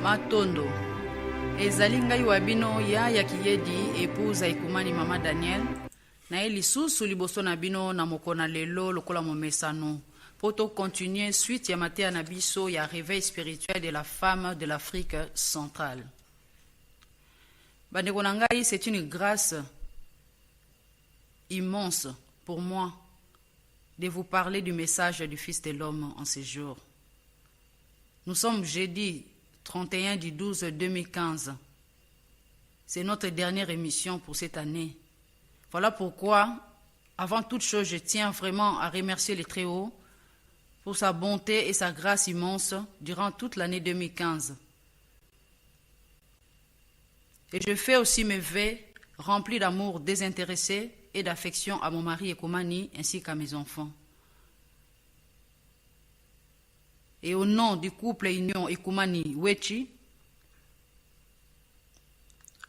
Matondo. Ezali ngai wa bino ya Kiyedi épouse Ekumani Mama Daniel. Na lisusu liboso na bino na mokona lelo lokola momesano. Poto continuer suite ya matea na biso ya réveil spirituel de la femme de l'Afrique centrale. Bandeko na ngai, c'est une grâce immense pour moi de vous parler du message du Fils de l'homme en ces jours. Nous sommes jeudi 31 du 12 2015. C'est notre dernière émission pour cette année. Voilà pourquoi, avant toute chose, je tiens vraiment à remercier le Très-Haut pour sa bonté et sa grâce immense durant toute l'année 2015. Et je fais aussi mes vœux remplis d'amour désintéressé et d'affection à mon mari Ekumani ainsi qu'à mes enfants. Et au nom du couple Union Ekumani-Wechi,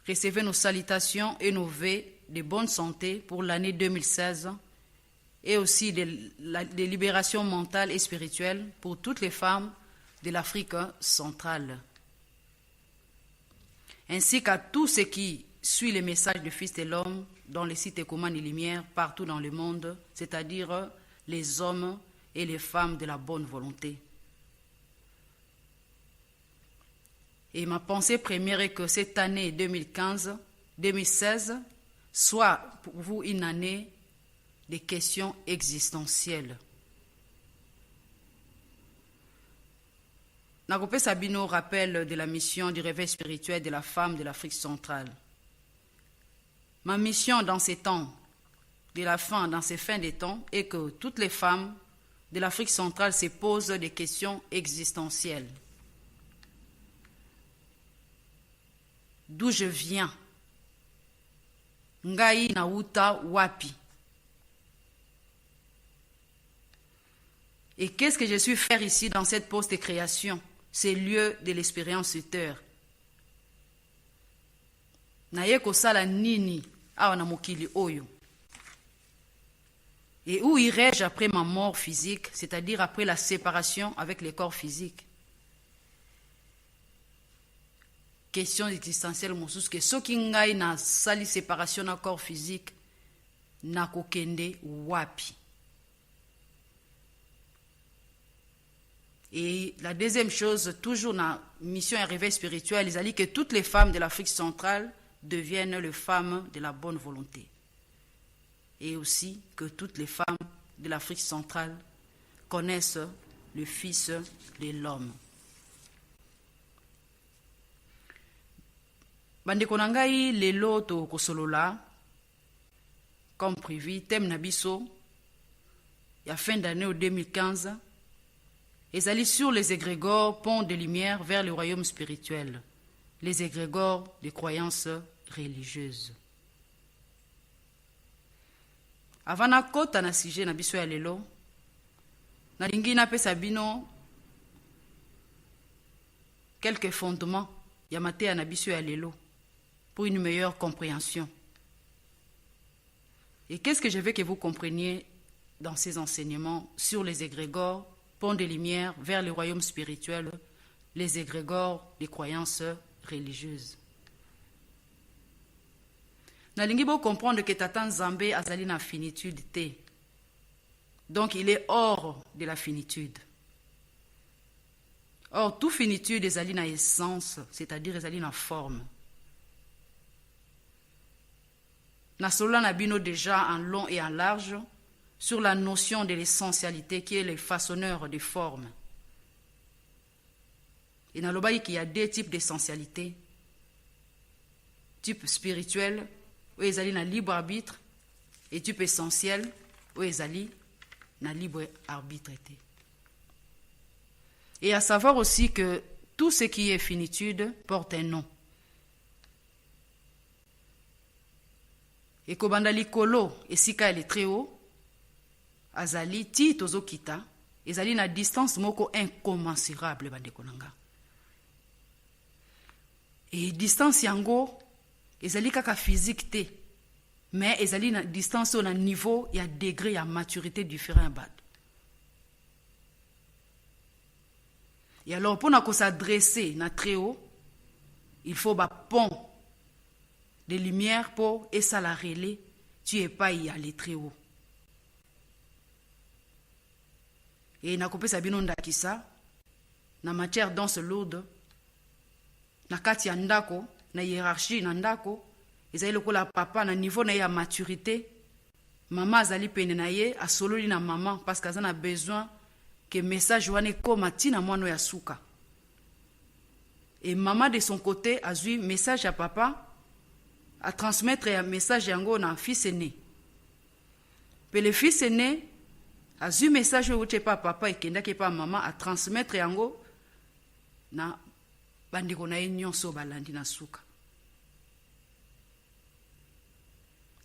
recevez nos salutations et nos vœux de bonne santé pour l'année 2016 et aussi de libération mentale et spirituelle pour toutes les femmes de l'Afrique centrale, ainsi qu'à tous ceux qui suivent les messages du Fils de l'homme dans les sites Ekumani Lumière partout dans le monde, c'est-à-dire les hommes et les femmes de la bonne volonté. Et ma pensée première est que cette année 2016 soit pour vous une année de questions existentielles. Nagope Sabino rappelle de la mission du réveil spirituel de la femme de l'Afrique centrale. Ma mission dans ces temps, dans ces fins des temps, est que toutes les femmes de l'Afrique centrale se posent des questions existentielles. D'où je viens? Ngai nauta wapi? Et qu'est-ce que je suis faire ici dans cette post-création, ces lieux de l'expérience sur terre? Naye kosala nini awa na mokili oyo? Et où irai-je après ma mort physique, c'est-à-dire après la séparation avec le corps physique? Question existentielle mosusu que soki ngai na sali séparation na corps physique na kokende wapi? Et la deuxième chose, toujours dans mission et réveil spirituel, ils allaient que toutes les femmes de l'Afrique centrale deviennent les femmes de la bonne volonté. Et aussi que toutes les femmes de l'Afrique centrale connaissent le Fils de l'homme. Bandeko na ngai lelo to kosolola comme prévu thème na biso ya fin d'année au 2015 ezali sur les égrégores pont de lumière vers le royaume spirituel, les égrégores des croyances religieuses. Avant na kota na sujet na biso ya lelo nalingi napesa bino quelques fondements ya matea na biso ya lelo pour une meilleure compréhension. Et qu'est-ce que je veux que vous compreniez dans ces enseignements sur les égrégores, pont de lumière vers le royaume spirituel, les égrégores des croyances religieuses. Nalingi bo comprendre que Tata Nzambe azali na finitude te. Donc il est hors de la finitude. Or, toute finitude ezali na essence, c'est-à-dire ezali na forme. Nasolola na bino déjà en long et en large sur la notion de l'essentialité qui est le façonneur des formes. Et nalobaki qu'il y a deux types d'essentialité. Type spirituel, où ezali na libre arbitre, et type essentiel, où ezali na libre arbitre. Et à savoir aussi que tout ce qui est finitude porte un nom. Et kobanda likolo esika ele très haut, azali ti tozokita, ezali na distance moko incommensurable bandeko nanga. Et distance yango ezali kaka physique te, mais ezali na distance na niveau ya degré ya maturité différent bad. Et alors, pour nous s'adresser na très haut, il faut un pont de lumière pour et ça la relais, tu es pas y aller très haut. Et na kopesa bino ndakisa na matière danse lourde na kati ya ndako na hiérarchie na ndako ezali lokola papa na niveau na ya maturité mama azali pene na ye asololi na mama parce qu'aza na besoin que message wane koma tina mwana ya suka. Et maman de son côté a eu message à papa à transmettre un message yango na fils aîné. Puis le fils aîné a eu message où pas papa et kenda ke pas maman à transmettre yango na bandiko na nyonso balandi na suka.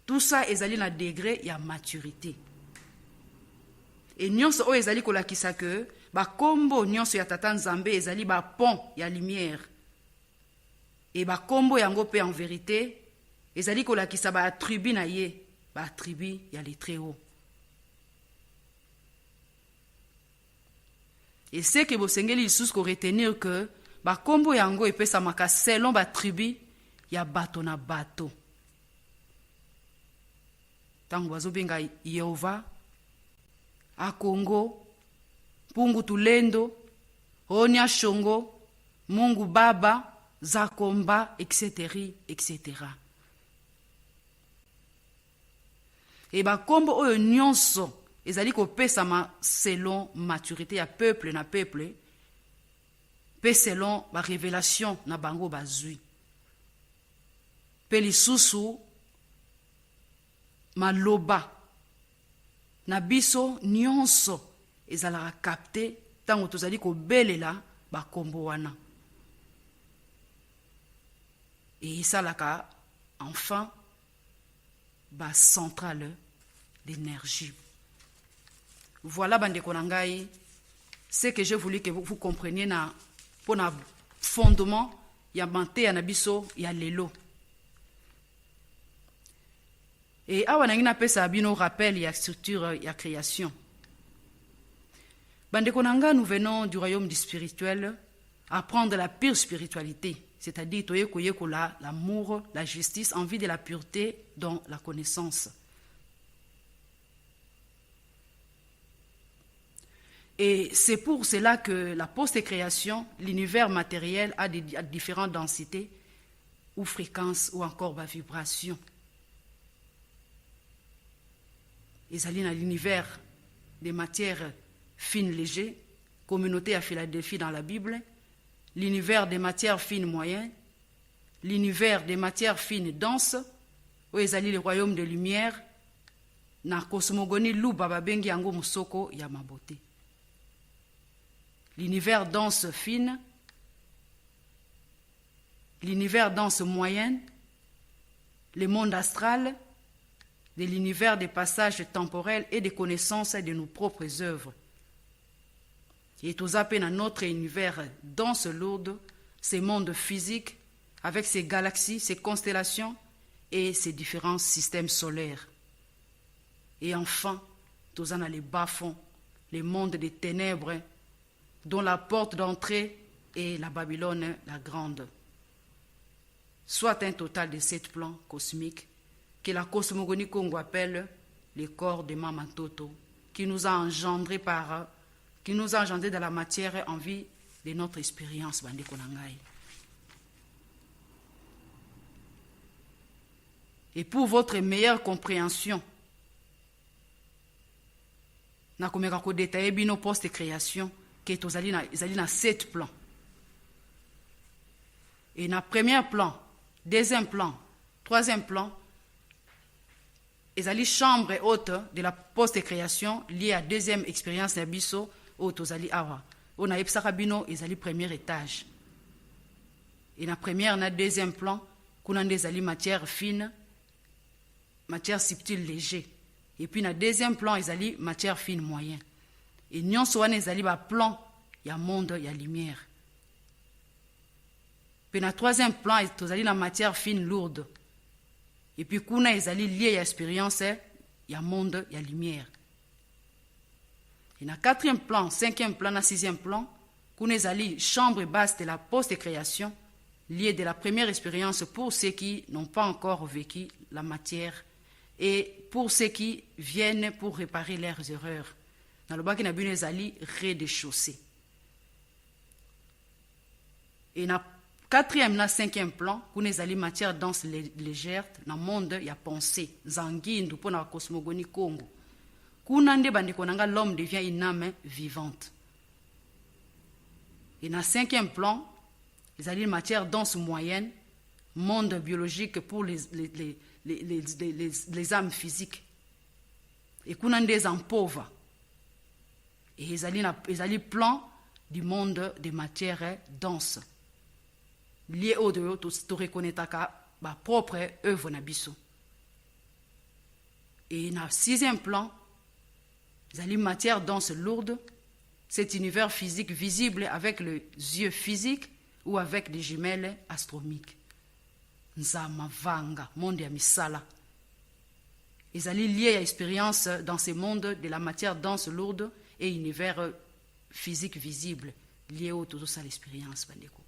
Tout ça ezali na degré ya maturité. Et nyonso o ezali kolakisa que ba kombo nyonso ya tata Nzambe ezali ba pont ya lumière. Et ba kombo yango pe en vérité ezali kolakisa ba tribu na ye, ba tribu ya les très haut. Et c'est que bosengeli lisusu ko retenir que ba kombo yango epesa maka selon ba tribu ya bato na bato. Tango bazobenga Yehova a Congo, Pungu Tulendo, Onya Shongo, Mungu Baba, Zakomba, etc., etc. Et ba kombo oyo nyonso ezali kopesa ma selon maturité ya peuple na peuple, pe selon ba révélation na bango bazui. Pe lisusu maloba na biso nyonso ezalaka capté tango tozali kobelela bakombo wana. Et esalaka enfin ba centrale d'énergie. Voilà bandeko na ngai, ce que je voulais que vous compreniez na pona fondement ya mante na biso ya lelo. Et awa nangina pesa bino rappel ya structure ya création. Bandeko nanga, nous venons du royaume du spirituel apprendre la pure spiritualité, c'est-à-dire toyekoyekola l'amour, la justice, envie de la pureté dans la connaissance. Et c'est pour cela que la post-création, l'univers matériel a différentes densités ou fréquences ou encore vibrations. Ezali na l'univers des matières fines légères, communauté à Philadelphie dans la Bible, l'univers des matières fines moyennes, l'univers des matières fines denses, où ezali le royaume de lumière, na cosmogonie luba babengi yango musoko ya mabote. L'univers dense fine, l'univers dense moyenne, le monde astral, de l'univers des passages temporels et des connaissances de nos propres œuvres. Et tout à dans notre univers dense lourde, ces mondes physiques, avec ces galaxies, ces constellations et ces différents systèmes solaires. Et enfin, tout dans les bas-fonds, les mondes des ténèbres, dont la porte d'entrée est la Babylone la Grande. Soit un total de 7 plans cosmiques que la cosmogonie Congo appelle le corps de Mama Toto, qui nous a engendrés dans la matière en vue de notre expérience. Et pour votre meilleure compréhension, na komeka ko détailler bino post-création que tozali na 7 plans. Et na premier plan, deuxième plan, troisième plan, ezali chambre haute de la post-création liée à deuxième expérience na biso o tozali awa. On a epsaka bino ezali premier étage. Et na première na deuxième plan, kuna nde ezali matière fine, matière subtile léger. Et puis na deuxième plan ezali matière fine moyen. Et nyonso wana ezali ba plan ya monde ya lumière. Puis na troisième plan tozali na matière fine lourde. Et puis kuna ezali lié à expérience ya monde ya lumière. Et na quatrième plan, cinquième plan, na sixième plan, kuna ezali chambre basse de la post-création lié de la première expérience pour ceux qui n'ont pas encore vécu la matière et pour ceux qui viennent pour réparer leurs erreurs. Dans le bas qui n'a pas ezali rez-de-chaussée. Et na quatrième na cinquième plan, kuna ezali matière dense légère na monde ya pensée, zangindu pour la cosmogonie Congo. Kuna nde bandeko nanga l'homme devient une âme vivante. Et na cinquième plan, ezali matière dense moyenne, monde biologique pour les âmes physiques. Et kuna nde zampova. Et ezali plan du monde des matières denses. Lié au de to reconnaître ba propre œuvre na biso. Et na sixième plan, ezali matière dense lourde, cet univers physique visible avec les yeux physiques ou avec des jumelles astronomiques. Nzama vanga, monde ya misala. Ezali lié à expérience dans ce monde de la matière dense lourde et univers physique visible lié au tout ça l'expérience bandeko.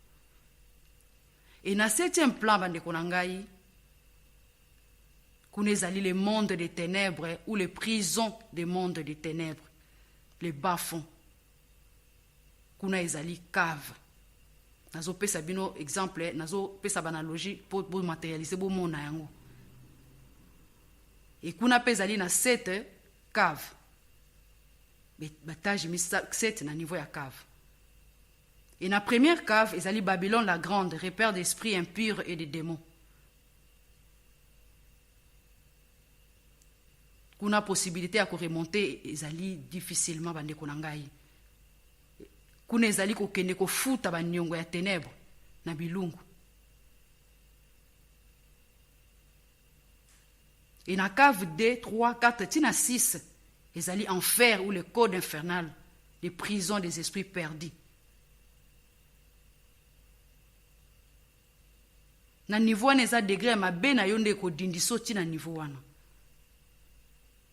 Et na septième plan bandeko nangai kuna ezali le monde des ténèbres ou les prisons des mondes des ténèbres, les bas-fonds. Kuna ezali cave. Nazo pesa bino exemple, nazo pesa banalogie pour matérialiser bo mona yango. Et kuna pezali na 7 cave. Batage mis 7 na niveau ya cave. Et na première cave, ezali Babylone la grande, repère d'esprits impurs et de démons. Kuna possibilité à remonter ezali difficilement bandeko nangai. Kuna ezali kokende kofuta banyongo ya ténèbres na bilungu. Et na cave 2, 3, 4, tina 6, ezali enfer ou le code infernal, les prisons des esprits perdus. Na niveau wana eza degré mabe na yo nde kodindiso tina niveau wana.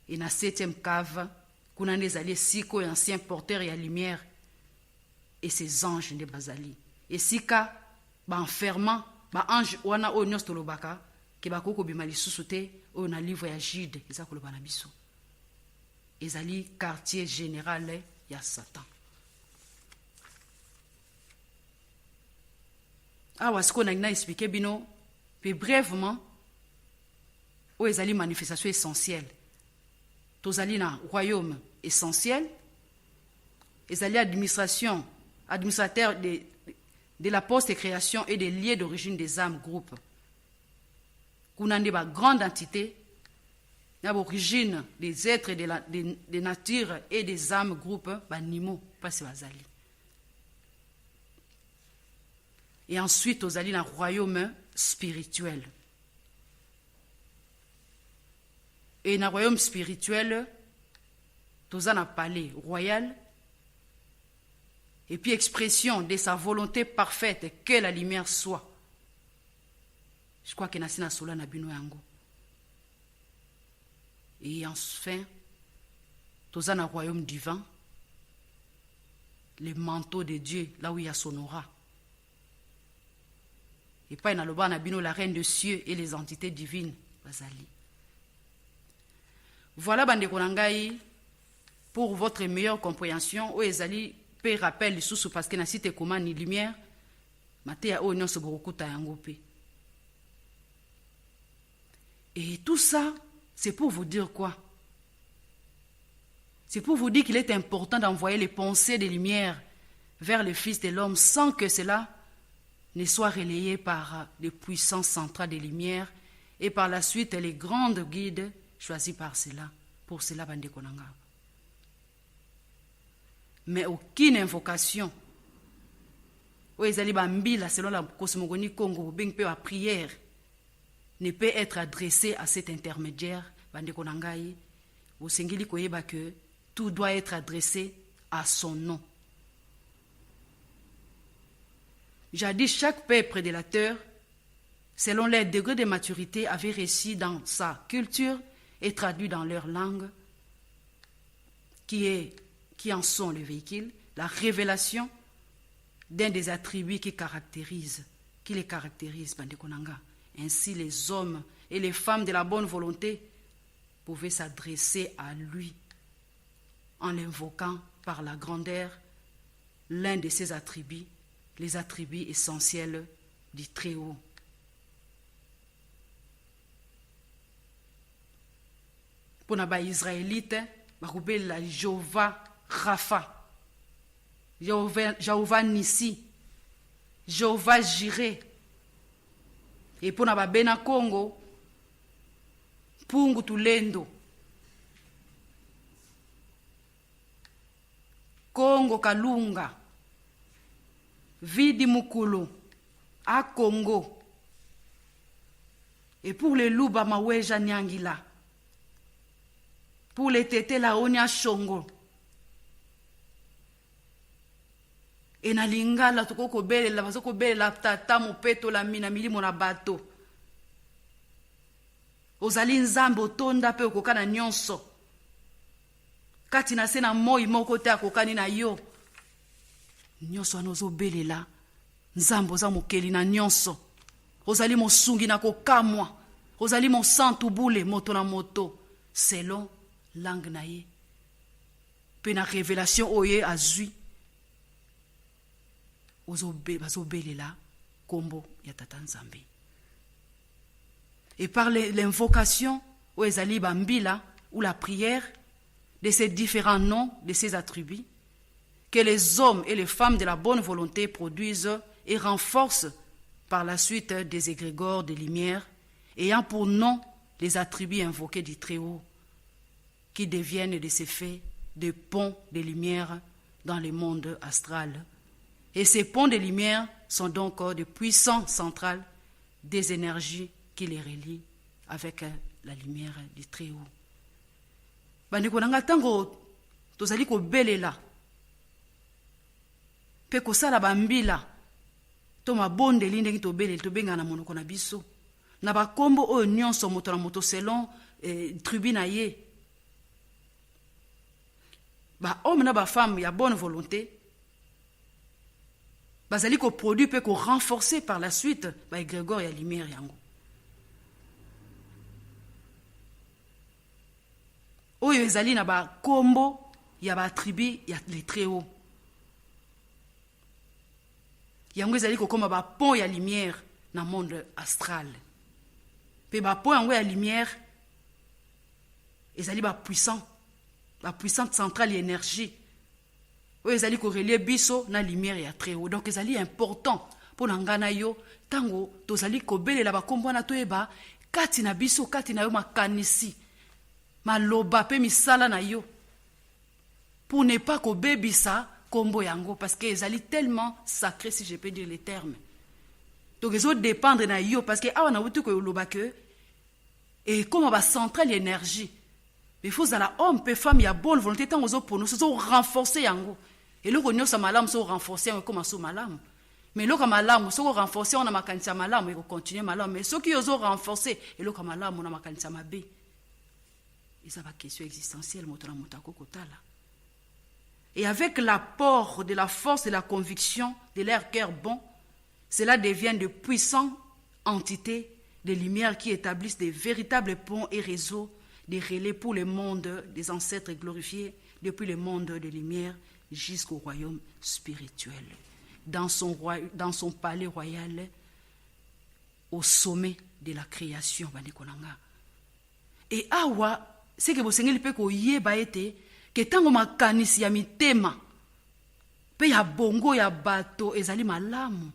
Et na 7e cave, kuna nde ezali siko et ancien porteur ya lumière et ses anges nde bazali. Et sika ba enfermant, ba ange wana o nyos tolobaka ke bakoko bima lisusu te o na livre ya Jude eza koloba na biso. Ezali quartier général ya Satan. Awa siko na expliquer bino pe brièvement o ezali manifestation essentielle. Tozali na royaume essentiel, ezali administrateur de la post-création et des liens d'origine des âmes groupe. Kuna nde ba grande entité na origine des êtres des natures et des âmes groupe banimo pasi bazali. Et ensuite tozali na royaume spirituel. Et dans le royaume spirituel, tout un palais royal, et puis expression de sa volonté parfaite que la lumière soit. Je crois que nasi na sola na bino yango. Et enfin, tout un royaume divin, le manteau de Dieu, là où il y a son aura. Et pas na loba na bino la reine des cieux et les entités divines, bazali. Voilà bandeko nangai pour votre meilleure compréhension o ezali pe rappel lisusu parce que na site comment ni lumière mateya o nyonso bokuta yango pe. Et tout ça c'est pour vous dire quoi? C'est pour vous dire qu'il est important d'envoyer les pensées de lumière vers le Fils de l'homme sans que cela ne soit relayé par les puissances centrales des lumières et par la suite les grandes guides choisis par cela, pour cela bandeko nanga. Mais aucune invocation ou ezali bambila selon la cosmogonie Congo bing pe la prière ne peut être adressée à cet intermédiaire bandeko nangai. Au sengeli koyeba que tout doit être adressé à son nom. Jadis chaque peuple de la terre, selon leur degré de maturité, avait réussi dans sa culture et traduit dans leur langue, qui en sont les véhicules, la révélation d'un des attributs qui caractérisent qui les caractérise, Bandekonanga. Ainsi, les hommes et les femmes de la bonne volonté pouvaient s'adresser à lui en l'invoquant par la grandeur, l'un de ses attributs, les attributs essentiels du Très-Haut. Pour les Israélites, la Jéhovah Rapha, Jéhovah Nissi, Jéhovah Jireh. Et pour les Bena Congo, Pungu Tulendo, Congo Kalunga, Vidi Mukulu, à Congo. Et pour les Luba Maweja Nyangila, pour les Tété la Onya Shongo. Et na lingala tukoko bele la bazoko bele la tata mopeto la mina milimo na bato. Ozali nzambe otonda pe okokana nyonso. Kati na sena moi moko te akokani na yo. Nyonso anozo bele la nzambe oza mokeli na nyonso. Ozali mosungi na kokamwa. Ozali mo santu bule moto na moto selon langue na ye. Pe na révélation oye azui. Bazobelela kombo ya tata nzambe. Et par l'invocation ou ezali bambila ou la prière de ces différents noms, de ces attributs, que les hommes et les femmes de la bonne volonté produisent et renforcent par la suite des égrégores de lumière ayant pour nom les attributs invoqués du Très-Haut qui deviennent de ces faits des ponts de lumière dans le monde astral. Et ces ponts de lumière sont donc de puissantes centrales des énergies qui les relient avec la lumière du Très-Haut. Bandeko nanga tango tozali ko belela pe kosala bambila to mabondeli ndenge tobeleli tobenga na monoko na biso na bakombo oyo nyonso moto na moto selon tribu na ye. Ba homme na ba femme ya bonne volonté bazali ko produit pe ko renforcer par la suite ba égrégore ya lumière yango. Oyo ezali na ba kombo ya ba tribu ya les Très-Haut. Yango ezali ko koma ba pont ya lumière na monde astral. Pe ba pont yango ya lumière ezali ba puissante centrale ya énergie. Oyo ezali ko relier biso na lumière ya Très-Haut. Donc ezali important pour ngana yo tango tozali ko belela ba kombo na toyeba kati na biso kati na yo makanisi maloba pe misala na yo pour ne pas ko bebisa kombo yango parce que ezali tellement sacré si je peux dire les termes. Donc ezo dépendre na yo parce que awa na wutu ko loba que et comme ba centrale énergie. Mais faut la homme pe femme ya bonne volonté tango zo pour nous zo renforcer yango. Et le konyo sa malamu so renforcer comme so malamu. Mais le malamu so renforcer on a makanisa malamu et continuer malamu mais ceux qui oso renforcer et le malamu on a makanisa mabe. Et ça va question existentielle motona motako kotala. Et avec l'apport de la force de la conviction de leur cœur bon, cela devient de puissantes entités de lumière qui établissent des véritables ponts et réseaux de relais pour le monde des ancêtres glorifiés depuis le monde de lumière jusqu'au royaume spirituel. Dans son palais royal, au sommet de la création. Et awa, c'est que vous savez que yeba ete que tango makanisi ya mitema pe ya bongo ya bato ezali malamu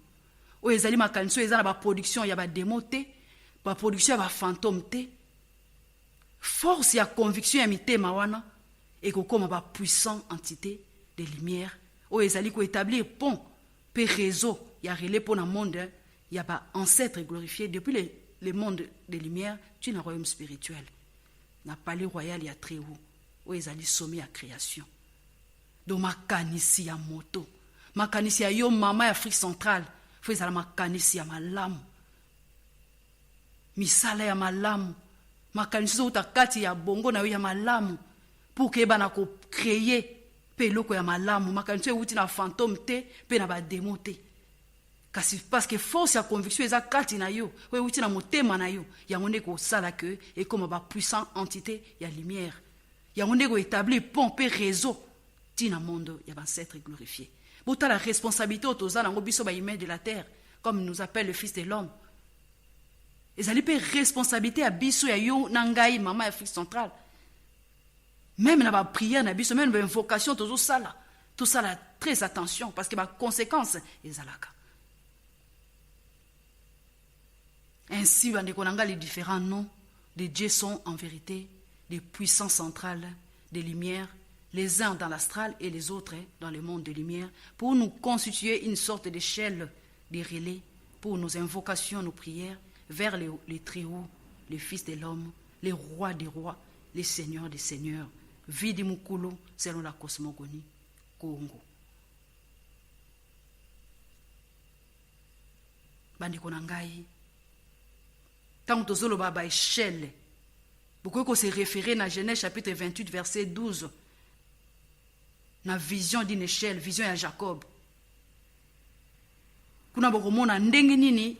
o ezali makanisi ezala ba production ya ba démoté ba production ya ba fantôme te force ya conviction ya mitema wana et kokoma ba puissant entité de lumière o ezali ko établir pont pe réseau ya relais pour na monde ya ba ancêtres glorifiés depuis le monde de lumière tu na royaume spirituel na palais royal ya Très-Haut où ezali sommet à création. Donc makanisi ya moto, makanisi ya yo mama ya Afrique centrale, faut ezala makanisi ya malamu. Misala ya malamu, makanisi zo utakati ya bongo na yo ya malamu pour que bana ko créer pe loko ya malamu, makanisi uti na fantôme te pe na ba démon te. parce que force ya conviction eza kati na yo oyo euti na motema na yo yango nde kosala ke ekoma bapuissant entité ya lumière yango nde koétablir pont mpe réseau ntina monde ya bancêtre glorifié botala responsabilité oyo toza nango biso bahumain de la terre comme nous appelle le fils de l'homme ezali mpe responsabilité ya biso ya yo na ngai mama ya Afrique centrale même na baprière na biso même na bainvocation tozosala tosala très attention parce que baconséquence ezalaka. Ainsi, les différents noms de Dieu sont en vérité des puissances centrales, des lumières, les uns dans l'astral et les autres dans le monde de lumière, pour nous constituer une sorte d'échelle de relais pour nos invocations, nos prières vers les très hauts, les fils de l'homme, les rois des rois, les seigneurs des seigneurs, Vidi Mukulu selon la cosmogonie Congo. Bandiko nangai. Tant que nous avons échelle, beaucoup se référer dans Genèse chapitre 28, verset 12, la vision d'une échelle, vision à Jacob. Kuna bokomona ndenge nini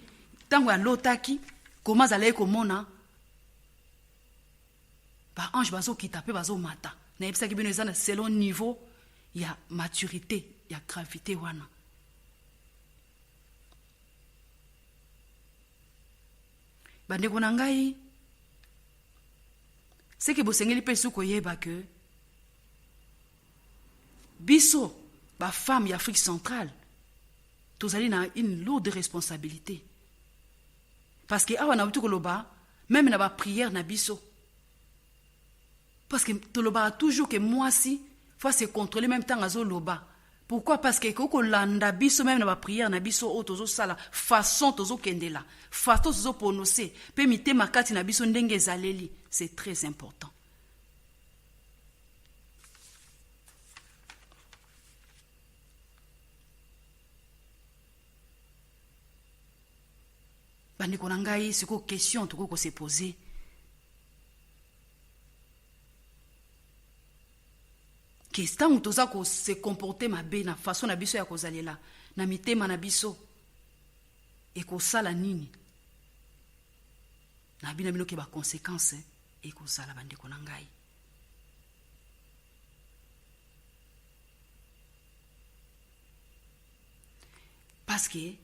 tango ya lotaki koma zalaye komona ba ange bazo kita pe bazo mata na yebisaki bino ezana selon niveau ya maturité ya gravité wana. Bandeko na ngai c'est que bosengeli pe suko yeba que biso ba femme ya Afrique centrale tozali na une lourde responsabilité parce que awa na butu koloba même na ba prière na biso parce que toloba toujours que moi si faut se contrôler même temps azo loba. Pourquoi? Parce que koko landa biso même na ba prière na biso o tozo sala façon tozo kendela façon tozo prononcer pe mitema kati na biso ndenge ezaleli, c'est très important. Bandeko na ngai siko question toko se poser. Tant que toza ko se comporter mabe na façon na biso ya kozalela na mitema na biso e ko sala nini na bina bino ke ba conséquences e ko sala bandeko na ngai. Parce que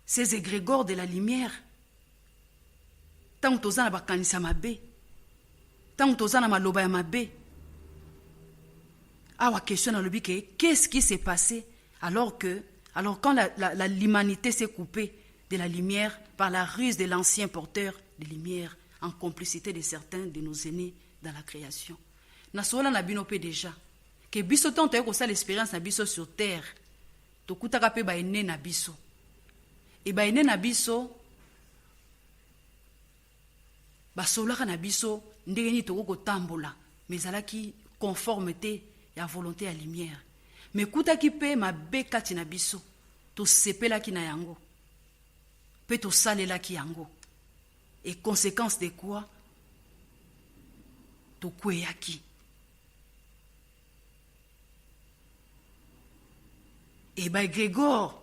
ces égrégores de la lumière tant que toza na bakanisa mabe tant que toza na maloba ya mabe. Ah, question dans le but qu'est-ce qui s'est passé alors quand l'humanité s'est coupée de la lumière par la ruse de l'ancien porteur de lumière en complicité de certains de nos aînés dans la création. Nasola na bino pe déjà que biso tant que ça l'expérience na biso sur terre to kutaka pe ba ene na biso et ba ene na biso ba solaka na biso ndenge ni to ko tambola mais alaki conformité ya volonté ya lumière mais kuta ki pe mabe kati na biso to sepela ki na yango pe to salela ki yango et conséquence de quoi to kweyaki et ba Grégor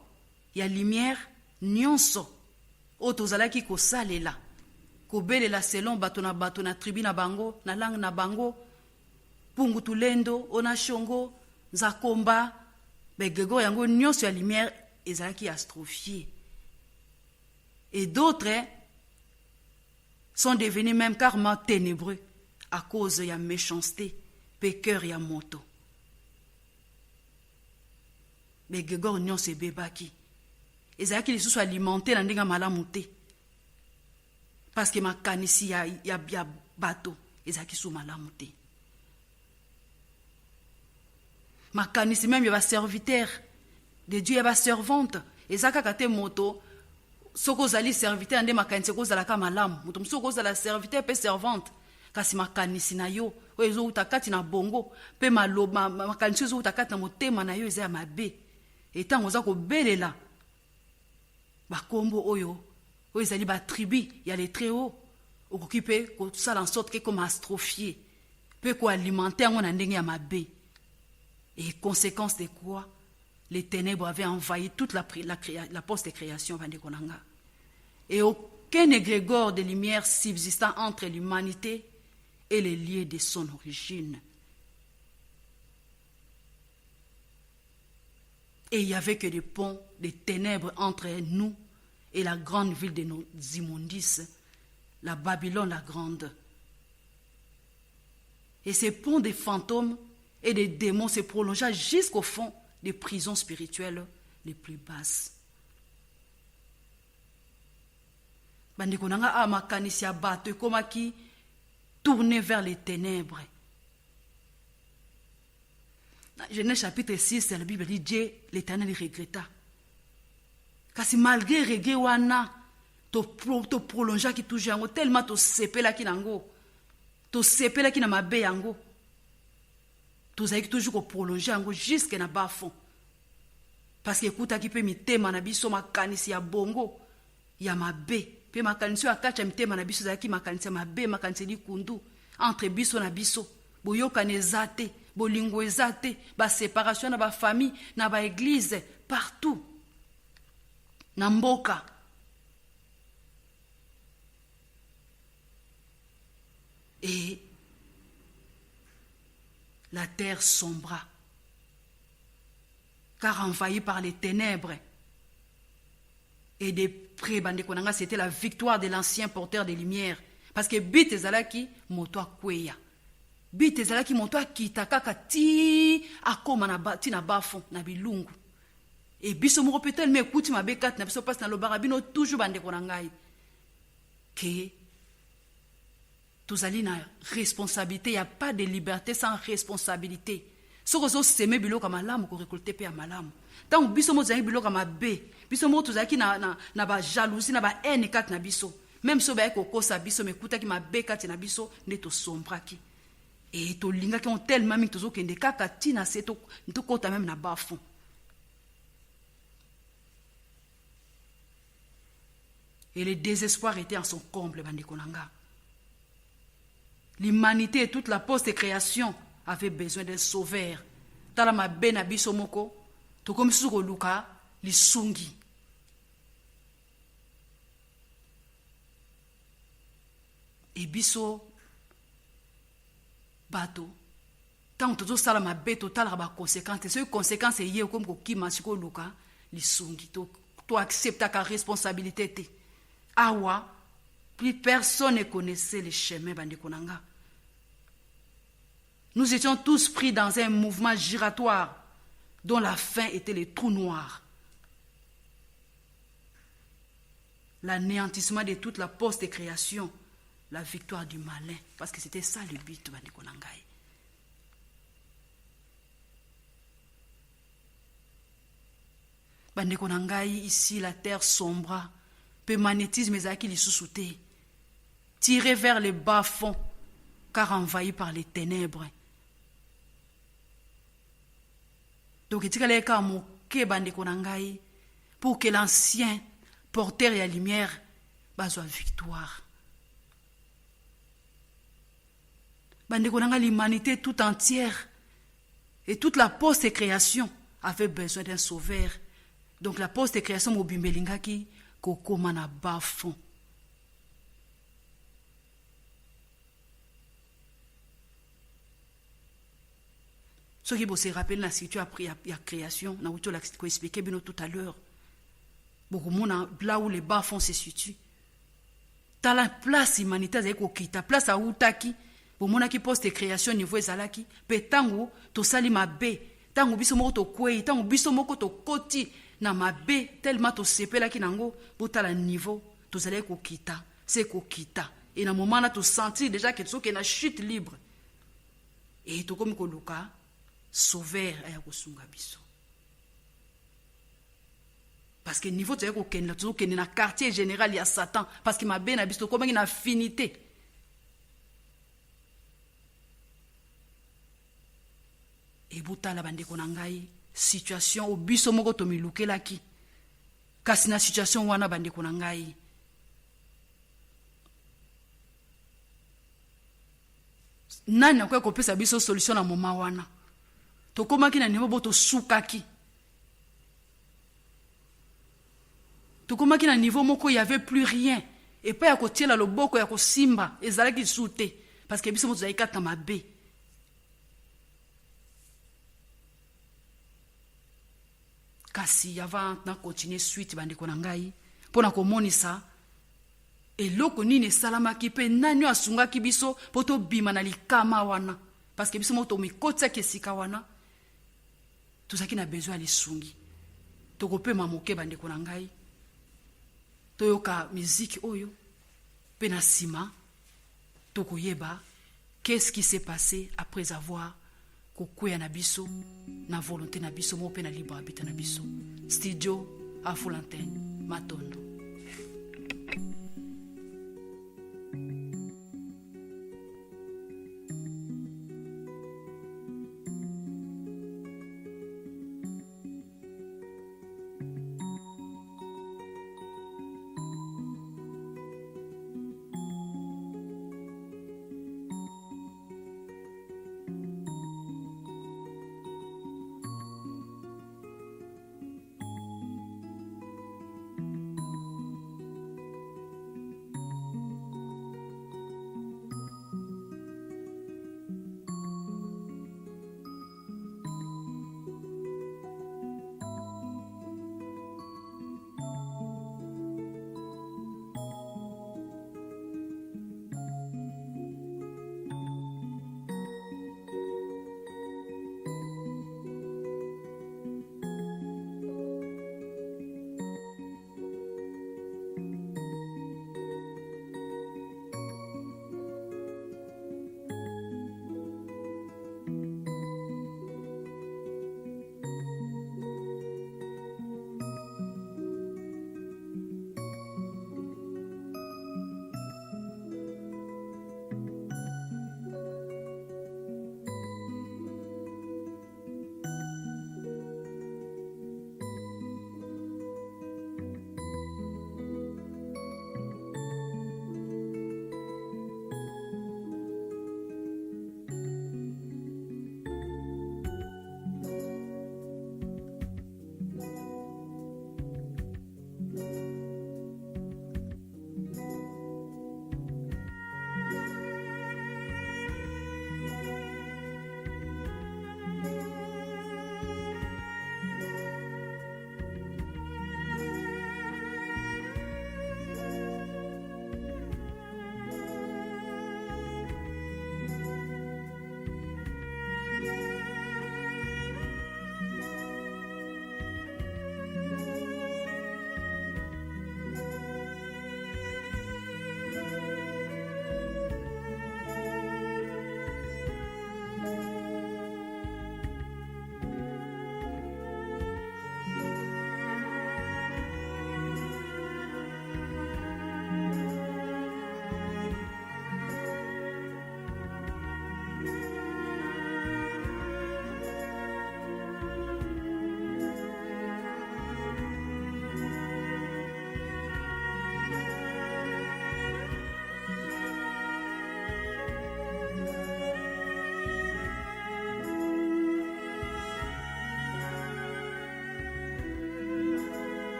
ya lumière nyonso o to zalaki ko salela ko belela selon bato na tribu na bango na langue na bango Pungu tulendo, ona shongo, zakomba, begego yango nyonso ya lumière ezalaki astrophié. Et d'autres sont devenus même carrément ténébreux à cause de la méchanceté, pécœur ya moto. Begego nyonso ebebaki. Ezalaki lisusu alimenté na ndenge malamu te. Parce que makanisi ya bato ezalaki su malamu te. Makanisi même yaba serviteur de Dieu yaba servante ezaka kate moto soko zali serviteur ande makanisi ko zala ka malamu moto soko zala serviteur pe servante kasi makanisi na yo oyezo utakati na bongo pe maloba makanisi zo utakati na motema na yo eza mabe etango za ko belela bakombo oyo ezali ba tribu ya les très hauts occupé ko sala en sorte que comme astrophié pe ko alimenter ngo na ndenge ya mabe. Et conséquence de quoi? les ténèbres avaient envahi toute la post-création. Et aucun égrégore de lumière subsistant entre l'humanité et les lieux de son origine. Et il n'y avait que des ponts, des ténèbres entre nous et la grande ville de nos immondices, la Babylone la grande. Et ces ponts des fantômes et des démons se prolongea jusqu'au fond des prisons spirituelles les plus basses. Bandeko nanga amakanisi ya bato ekomaki tourné vers les ténèbres. Genèse chapitre 6, la Bible dit Dieu, l'Éternel regretta. Kasi malgré regret wana, to prolongeaki ki toujours yango, tellement to sepela ki nango, to sepela ki na mabe yango, to zaki toujours ko prolonger yango jusque na bas fond. Parce que écoute ki pe mitema na biso makanisi ya bongo, ya mabe, pe makanisi ya kacha mitema na biso zaki makanisi ya mabe, makanisi di kundu, entre biso na biso, boyoka nezate, bolingo ezate, ba séparation na ba famille, na ba église, partout. Na mboka. Et la terre sombra, car envahie par les ténèbres. Et de près, c'était la victoire de l'ancien porteur des lumières. Parce que bit ezalaki moto akweya. Bit ezalaki moto akita kaka ti akoma na bafon na bilungu. Et biso moko peut-être me ekuti mabe kat na biso passe na lobara bino toujours bandeko na ngai. Que tozali na responsabilité, il n'y a pas de liberté sans responsabilité. Ce que vous semez biloko malamu ko récolter pe malamu. Tant biso mo zali biloko mabe, biso mo tozaki na ba jalousie na ba haine kat na biso. Même si ba ko kosa biso me kuta ki mabe kat na biso ne to sombraki. Et to linga ki on tellement mi tozo kende kaka tina seto to kota même na bafon. Et le désespoir était en son comble, bandekonanga. L'humanité et toute la post-création avaient besoin d'un sauveur. Talama bena biso moko, to comme sur luka, li sungi. Et biso bato, tant que tout ma bête total ba conséquences, ces conséquences yé comme ko ki masiko luka, li sungi. To accepta ta responsabilité te. Awa, plus personne ne connaissait les chemins bandekonanga. Nous étions tous pris dans un mouvement giratoire dont la fin était les trous noirs. L'anéantissement de toute la post-création, la victoire du malin, parce que c'était ça le but bandekonangai. Bandekonangai, ici la terre sombra. Peu magnétisme ezaki li sous-souté, tiré vers les bas-fonds, car envahi par les ténèbres. Donc, pour que l'ancien porteur et la lumière soit victoire. L'humanité tout entière et toute la post-création avait besoin d'un sauveur. Donc, la post-création mobimbelingaki kokoma na bafon. Ce qui se rappelle la situation après la création, na outo la ko expliquer bien tout à l'heure. Beaucoup mona là où les bas-fonds se situent. Dans la place humanitaire zeko kita, place a utaki, bo mona ki poste création niveau ezalaki, pe tango to sali mabe, tango biso moko to kwei, tango biso moko to koti na mabe tellement to sepela ki nango botala niveau to zalé ko kita, c'est ko kita. Et na moment là to sentir déjà que tu na chute libre. Et to comme ko luka sauveur aya kosunga biso. Parce que niveau tu ko ken la to ken na quartier général ya Satan parce que mabe na biso comme une affinité. Et botala bandeko na ngai situation au biso moko to milukelaki kasi na situation wana bandeko na ngai nani akwa kopesa biso solution na moma wana to komaki na niveau boto sukaki tokomaki na niveau moko il y avait plus rien et pas ya kotiela loboko ya kosimba ezalaki lisusu te parce que biso mo tozalaki kaka mabe. Kasi avant na continuer suite bandeko na ngai mpona komonisa eloko nini esalamaki mpe nani asungaki biso mpo tobima na likama wana parce que biso mo tomikotiaki esika wana tozalaki na besoin ya lisungi. Tokopema moke bandeko na ngai toyoka miziki oyo mpe na nsima tokoyeba qu'est-ce qui s'est passé après avoir kokwea na biso na volonté na biso mo mpe na libre arbitre na biso. Studio Afulantene Matondo.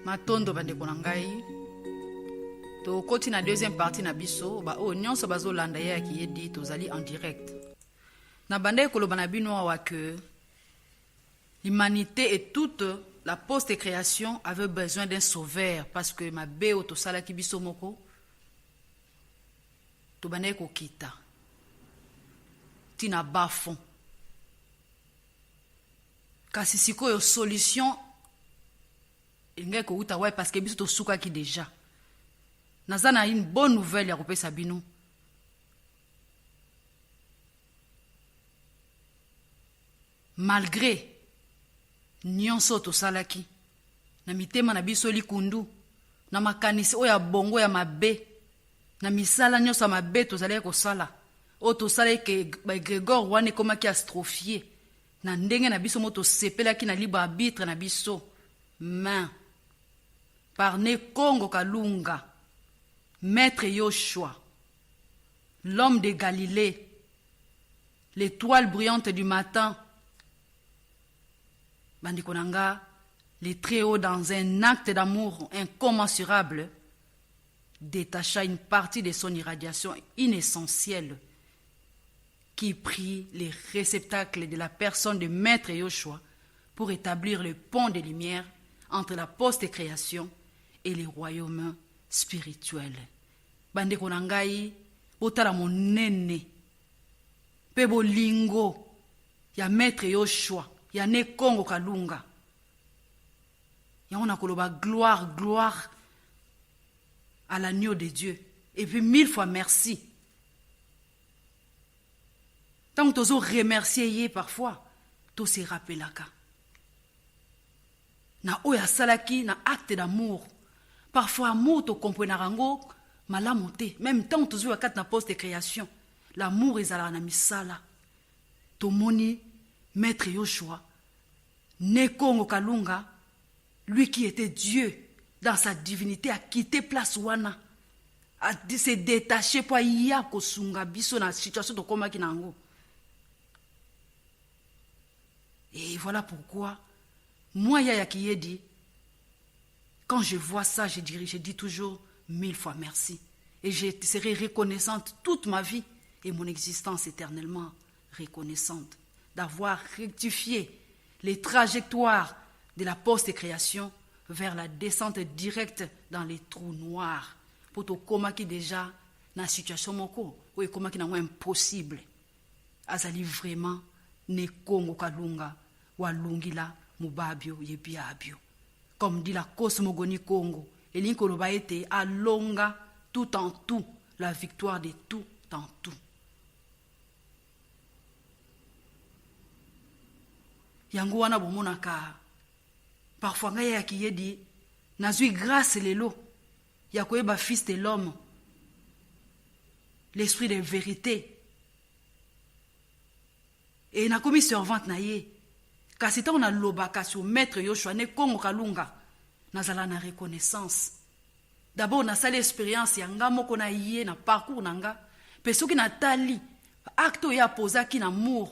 matondo bandeko na ngai tokoti na deuxième partie na biso oyo nyonso bazolanda ye akiyedi tozali en direct na banda koloba na bino awa que l'humanité et toute la post-création avait besoin d'un sauveur parce que mabe oyo tosalaki biso moko tobandaki kokita tina bafond kasi sikoyo solution ngai kouta ouais parce que biso tosukaki déjà naza na une bonne nouvelle ya kopesa bino malgré nyonso tosalaki na mitema na biso likundu na makanisi oyo ya bongo ya mabe na misala nyonso ya mabe tozalaki kosala oyo tosalaki ke Grégor wana ekomaki astrophie na ndenge na biso mo tosepelaki na libre arbitre na biso main par ne Congo Kalunga, Maître Yoshua, l'homme de Galilée, l'étoile brillante du matin, Bandikonanga, les très hauts dans un acte d'amour incommensurable, détacha une partie de son irradiation inessentielle qui prit les réceptacles de la personne de Maître Yoshua pour établir le pont de lumière entre la post-création et les royaumes spirituels. Bandeko na ngai botala monene pe bolingo ya Maître Yoshua ya ne Congo Kalunga ya on a koloba gloire à l'agneau de Dieu et puis 1000 fois merci. Tant que tozo remercier parfois to se rappelaka na oya salaki na acte d'amour. Parfois, amour, tu comprends rango, malamu te. Même temps, tu joues à quatre na poste de création. L'amour est à la misala. Tomoni, Maître Yoshua, né Congo Kalunga, lui qui était Dieu, dans sa divinité, a quitté place wana, a se détaché pour ya kosunga biso na situation de koma kinango. Et voilà pourquoi, moi, Yaya Kiyedi, quand je vois ça, je dis toujours 1000 fois merci. Et je serai reconnaissante toute ma vie et mon existence éternellement reconnaissante d'avoir rectifié les trajectoires de la post-création vers la descente directe dans les trous noirs. Pour tout coma qui déjà dans la situation moko, ou coma qui n'est impossible. Azali vraiment ne Congo Kalunga, walungila mubabio yebiabio. Comme dit la cosmogonie Congo, et l'inkoloba était alonga tout en tout, la victoire de tout en tout. Yango wana bomonaka, parfois nga ya kiyedi, nazui grâce lelo, ya koyeba fils de l'homme, l'esprit de vérité. Et na komi servante na ye, kasi ta on a lobaka sur Maître Yoshua ne Congo Kalunga nazala na reconnaissance. D'abord na sali expérience ya nga moko na ye na parcours nanga pe soki na tali acte ya posaki na amour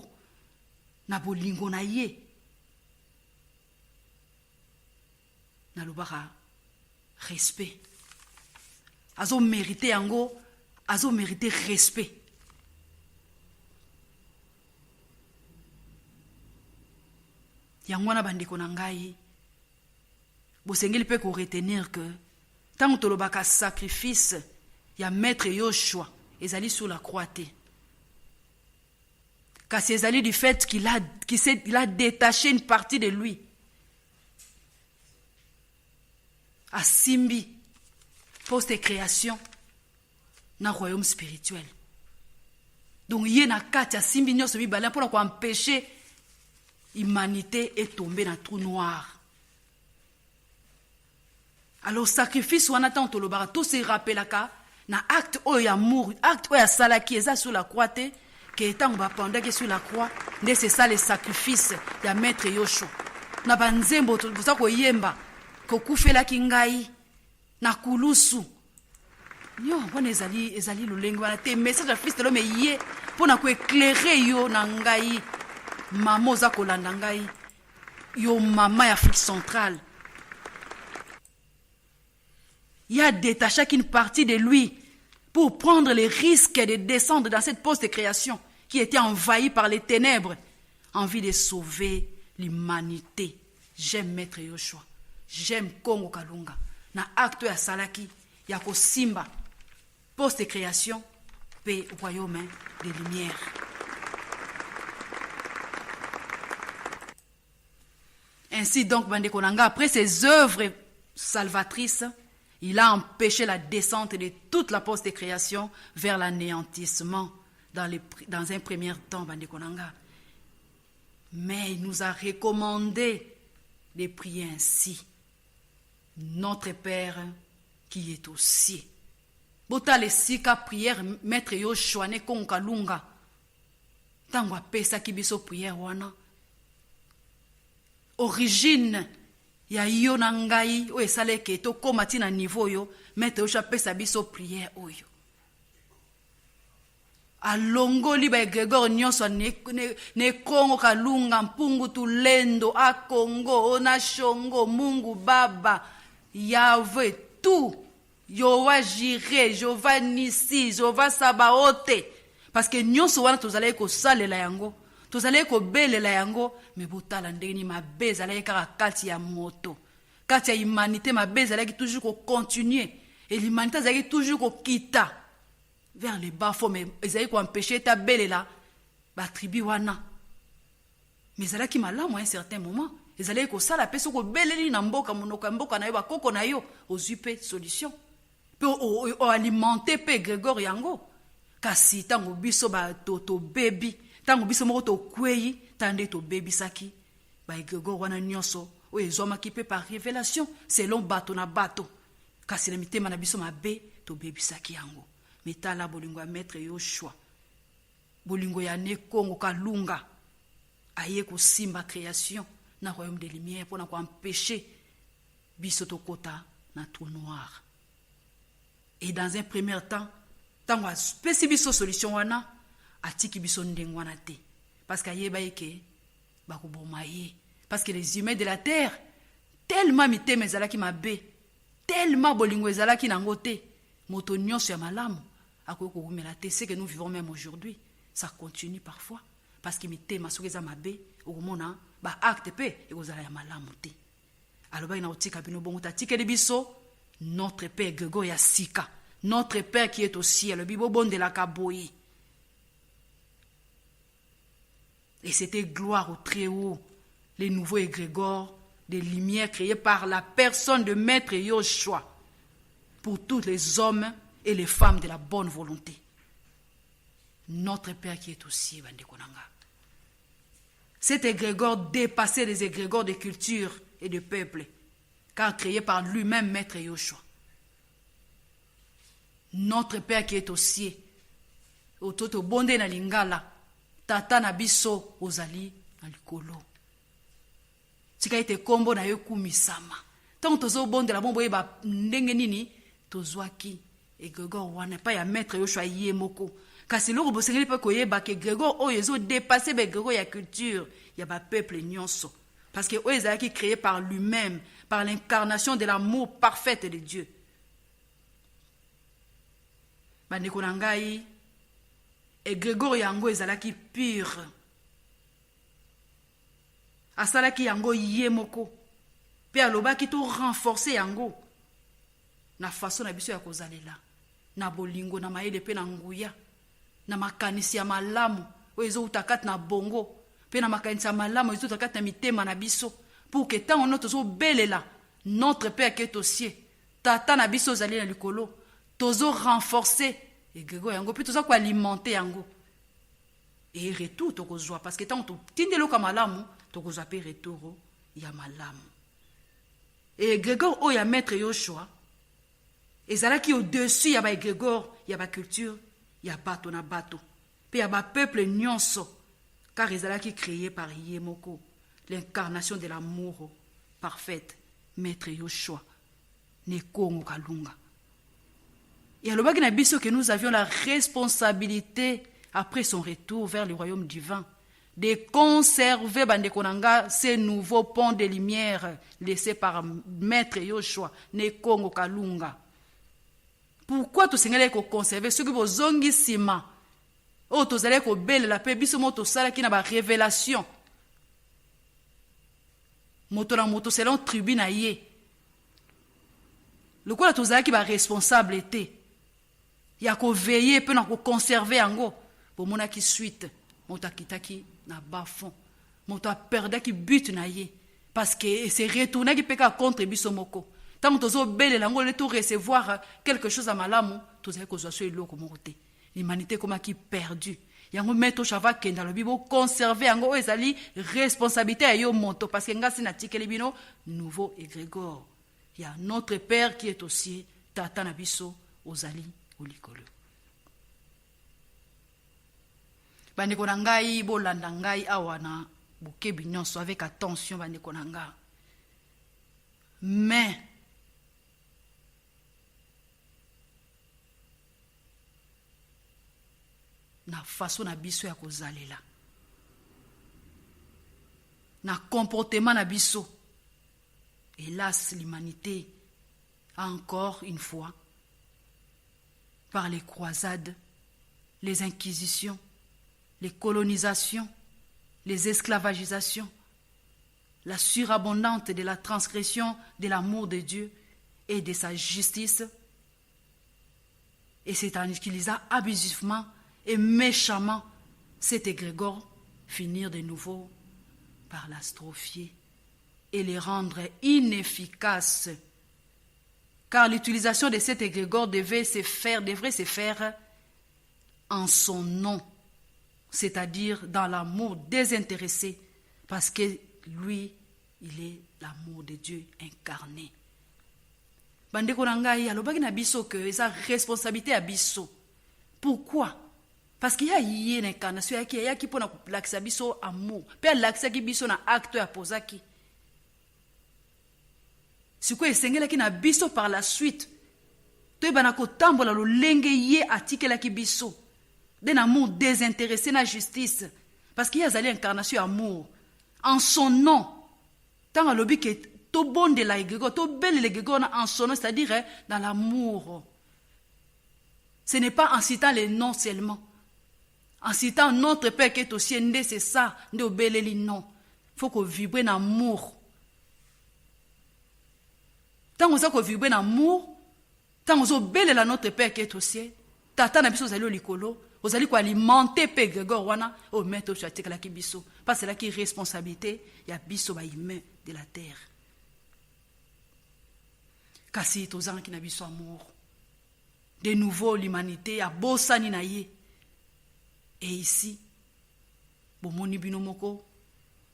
na bolingo na ye na lobaka respect. Azo mérité yango, azo mérité respect. Yangwana bandeko na ngai bosengeli pe ko retenir que tant tolobaka sacrifice ya Maître Yoshua ezali sur la croix te kasi ezali du fait qu'il a détaché une partie de lui a simbi post-création na royaume spirituel. Donc yé na kati a simbi nyonso mibale pour ko empêcher l'humanité est tombée dans le trou noir. Alors, sacrifice, on attend tout le bar, tout se rappelle na acte où il y a amour, acte où il y a salaki, et sur la croix, qui est en bas pendant que sur la croix, c'est ça le sacrifice, il y a Maître Yoshua. Na banzembo, vous savez quoi yemba, kokufe la kingai, na kulusu. Yo, on ezali lulengo, on a te message à fils de l'homme yé, pour na ko éclairer yo na ngai. Maman za kolanda ngai yo mama ya Afrique centrale Il a détaché qu'une partie de lui pour prendre le risque de descendre dans cette post-création qui était envahie par les ténèbres, envie de sauver l'humanité. J'aime Maître Yoshua. J'aime Congo Kalunga. Na acte ya salaki, ya ko simba, post-création, paix au royaume des lumières. Ainsi donc, Bandekonanga, après ses œuvres salvatrices, il a empêché la descente de toute la post-création vers l'anéantissement dans un premier temps, Bandekonanga. Mais il nous a recommandé de prier ainsi. Notre Père qui est aux cieux. Bota le sika prière Maître Yoshua ne konkalunga. Tango apesa kibiso prière wana. Origine ya yo na ngai o esaleke to koma tina niveau yo Maître Yoshua pesa biso prière oyo. Alongoli ba Gregor nyonso ne Kongo Kalunga mpungu tulendo a Kongo ona shongo Mungu Baba Yahweh tout Yowa Jireh Jova Nisi Jova Sabaote parce que nyonso wana tozalaki kosalela yango tozalaki kobelela yango me botala ndeni mabe ezalaki kaka kati ya moto kati ya humanité mabe ezalaki toujours continuer et l'humanité ezalaki toujours kita vers les bas fonds mais ezalaki empêcher ta belela ba tribu wana mais ezalaki malamu à un certain moment ezalaki kosala pe soko beleli na mboka monoko mboka na yo bakoko na yo ozwi pe solution pe o alimenter pe Grégor yango kasi tango biso ba to baby tango biso moko to kwei tande to baby saki ba Grégor wana nyonso o ezomaki pe par révélation selon bato na bato kasi na mitema na biso mabe to baby saki yango metala bolingo ya Maître Yoshua bolingo ya ne Congo Kalunga aye ko simba création na royaume des lumières pour na ko empêcher biso to kota na trou noir. Et dans un premier temps tango spécifique biso solution wana atiki biso ndengwana te parce qu'ayeba yeke ba ko bomaye parce que les humains de la terre tellement mitema ezalaki mabe tellement bolingo ezalaki nango te moto nyonso ya malamu akoki kokumela te ce que nous vivons même aujourd'hui ça continue parfois parce que mitema soki eza mabe okomona ba acte pe ekozala ya malamu te aloba ina otika bino bongo tatikeli biso notre Père Grégor ya sika notre Père qui est au ciel bibo bonde la kaboyi. Et c'était gloire au Très-Haut, les nouveaux égrégores des lumières créés par la personne de Maître Yoshua pour tous les hommes et les femmes de la bonne volonté. Notre Père qui est au ciel, Bandekonanga. Cet égrégore dépassait les égrégores de culture et de peuple, car créé par lui-même Maître Yoshua. Notre Père qui est au ciel, ototo bonde na lingala, tata na biso ozali na likolo. Tika ite kombo na yo kumisama. Tant tozo bonde la bombo yeba ndenge nini tozwaki égrégore wana pa ya Maître Yoshua yemoko. Kasi loko bosengeli pa koyeba ke égrégore oyo ezo dépasser ba égrégore ya culture ya ba peuple nyonso. Parce que oyo ezalaki créé par lui-même, par l'incarnation de l'amour parfait de Dieu. Bandeko na ngai égrégore yango ezalaki pur asalaki yango ye moko pe alobaki to renforcer yango na façon na biso ya kozalela na bolingo na mayele pe na nguya na makanisi ya malamu oyo ezoutakati na bongo pe na makanisi ya malamu ezoutakati na mitema na biso pour que tant on tozobelela notre Père qui est au ciel tata na biso ozali na likolo tozo renforcer égrégore yango pe tozo ko alimenter yango et retour tokozwa parce que tant to tindelo ka malamu tokozwa pe retour ya malamu et égrégore o ya Maître Yoshua ezalaki au-dessus ya ba égrégore ya ba culture ya bato na bato pe ya ba peuple nyonso car ezalaki créé par Yemoko l'incarnation de l'amour parfaite Maître Yoshua ne Congo Kalunga. Et alors que nous avions la responsabilité après son retour vers le royaume divin de conserver Bandekonanga ces nouveaux ponts de lumière laissés par Maître Yoshua ne Congo Kalunga Pourquoi tu sengeli ko conserver ce que bozongi sima? O to zale ko belle la pe biso moto sala ki na ba révélation. Moto na moto selon tribu na ye. Le quoi to zala ki ba responsable était. Ya ko veiller pe na ko conserver yango. Pour mona ki suite, moto kitaki na bas fond. Moto a perdu ki but na ye. Parce que c'est retourné qui peut contre biso moko. Tant que tu as belle langue, tu recevoir quelque chose à malamu, tu sais que tu as l'eau l'humanité comme qui perdu. Yango meto chava kenda le bibo conserver yango ezali responsabilité à yo monto parce que ngasi na tikeli bino nouveau égrégore. Il y a notre père qui est aussi tata na biso ozali olikolo. Bandeko na ngai bolanda ngai awana bukebi nyonso avec attention bandeko na ngai. Mais na façon na biso ya kozalela na comportement na biso, hélas l'humanité encore une fois par les croisades, les inquisitions, les colonisations, les esclavagisations, la surabondance de la transgression de l'amour de Dieu et de sa justice, et c'est en utilisant abusivement et méchamment cet égrégore finir de nouveau par l'astrophier et les rendre inefficaces. Car l'utilisation de cet égrégore devrait se faire en son nom, c'est-à-dire dans l'amour désintéressé, parce que lui, il est l'amour de Dieu incarné. Bandeko na ngai alobaki na biso que eza responsabilité à biso. Pourquoi? Parce qu'il y a une incarnation qui est qui pour l'accès biso amour. Puis l'accès qui biso na acte à posaki. Ce que esengela ki na biso par la suite. To bana ko tambola lo lenge ye atikela ki biso. D'un amour désintéressé na justice. Parce qu'il y a zali incarnation amour. En son nom. Tant alobi que to bon de la égrégore, to belle l'égrégore en son nom, c'est-à-dire dans l'amour. Ce n'est pas en citant les noms seulement. En citant notre Père qui est au ciel, c'est ça, de obéler les noms. Il faut qu'on vibre en amour. Tant qu'on vibre en amour, tant qu'on obéle la notre Père qui est au ciel, tata na biso zali o likolo, ozali ko alimenter pe grégor wana o mettre au chatika la kibiso. Parce que là qui responsabilité, il y a biso ba humain de la terre. Kasi tozan ki na biso amour. De nouveau l'humanité a bosani na ye. Et ici, bomoni bino moko,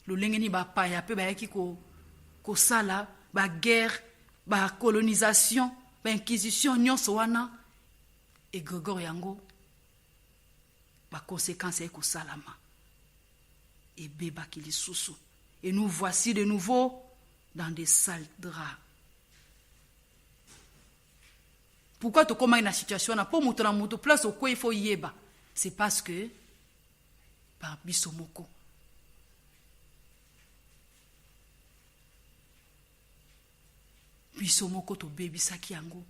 lo lengeni ba paya pe ba yaki ko sala, ba guerre, ba colonisation, ba inquisition nyonso wana et grégor yango ba conséquences ko salama. Et beba ki lisusu. Et nous voici de nouveau dans des sales draps. Pourquoi tu commences une situation na po muto na muto place au quoi il faut yeba? C'est parce que par bisomoko. Bisomoko to baby saki yango.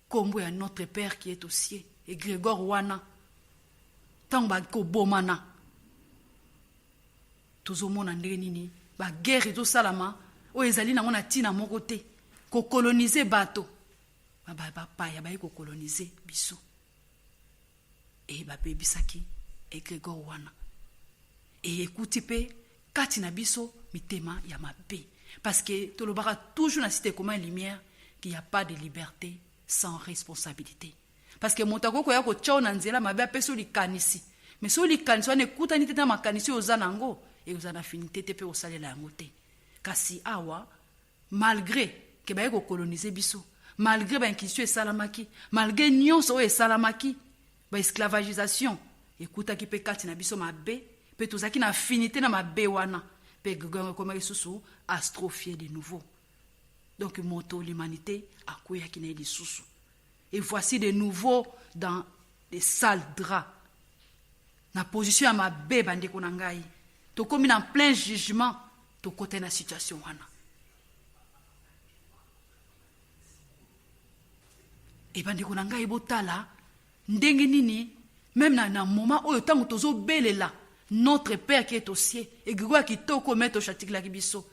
Kombo ya notre Père qui est au ciel et Grégor wana. Tamba ko bomana. Tozomona ndenge nini ba guerre to salama o ezali na mona tina moko te ko coloniser bato. Ba ya ba ko coloniser biso. Et ba baby saki et Grégor wana. Et écoutez pe kati na biso mitema ya mabe parce que to lobara toujours na cité comme lumière qu'il n'y a pas de liberté sans responsabilité. Parce que montako ko ya ko tchona nzela mabe apeso likanisi. Mais so likanisi wana ekuta ni tete makanisi ozanango et ozana finité te pe osalela yango te. Kasi awa malgré que ba ko coloniser biso, malgré ba inquisition et salamaki, malgré nyonso e salamaki, ba esclavagisation, écoute qui peut kati na biso mabe, peut tozaki na affinité na mabe wana, peut gogo comme lisusu astrophier de nouveau. Donc moto l'humanité a koya ki na lisusu. Et voici de nouveau dans des sales draps. Na position à mabe bandeko na ngai. To komi en plein jugement, to côté na situation wana. Et bandeko na ngai botala ndenge nini même na moment oyo tango tozo belela notre Père qui est au ciel et gwa kitoko mettre chatikla kibiso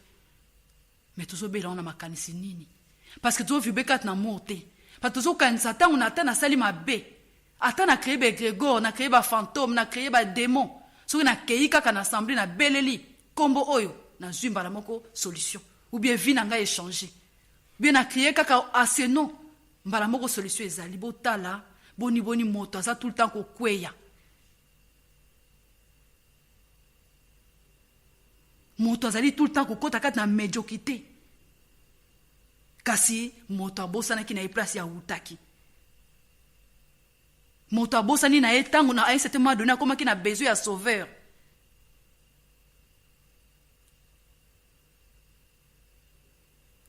mais tozo bela on a makanisi nini parce que tozo vibe kat na morte parce que tozo kanisa tango na tana sali mabe ata na créer ba Grégor na créer ba fantôme na créer ba démon so na kei kaka na assemblée na beleli kombo oyo na zumba la moko solution ou bien vie na ngai échanger bien na créer kaka aseno mbala moko solution ezali botala boni moto aza tout le temps ko kweya moto azali tout le temps ko kota kati na médiocrité kasi moto abosana ki na place ya utaki moto abosani na etango na un certain moment donné akoma ki na besoin ya sauveur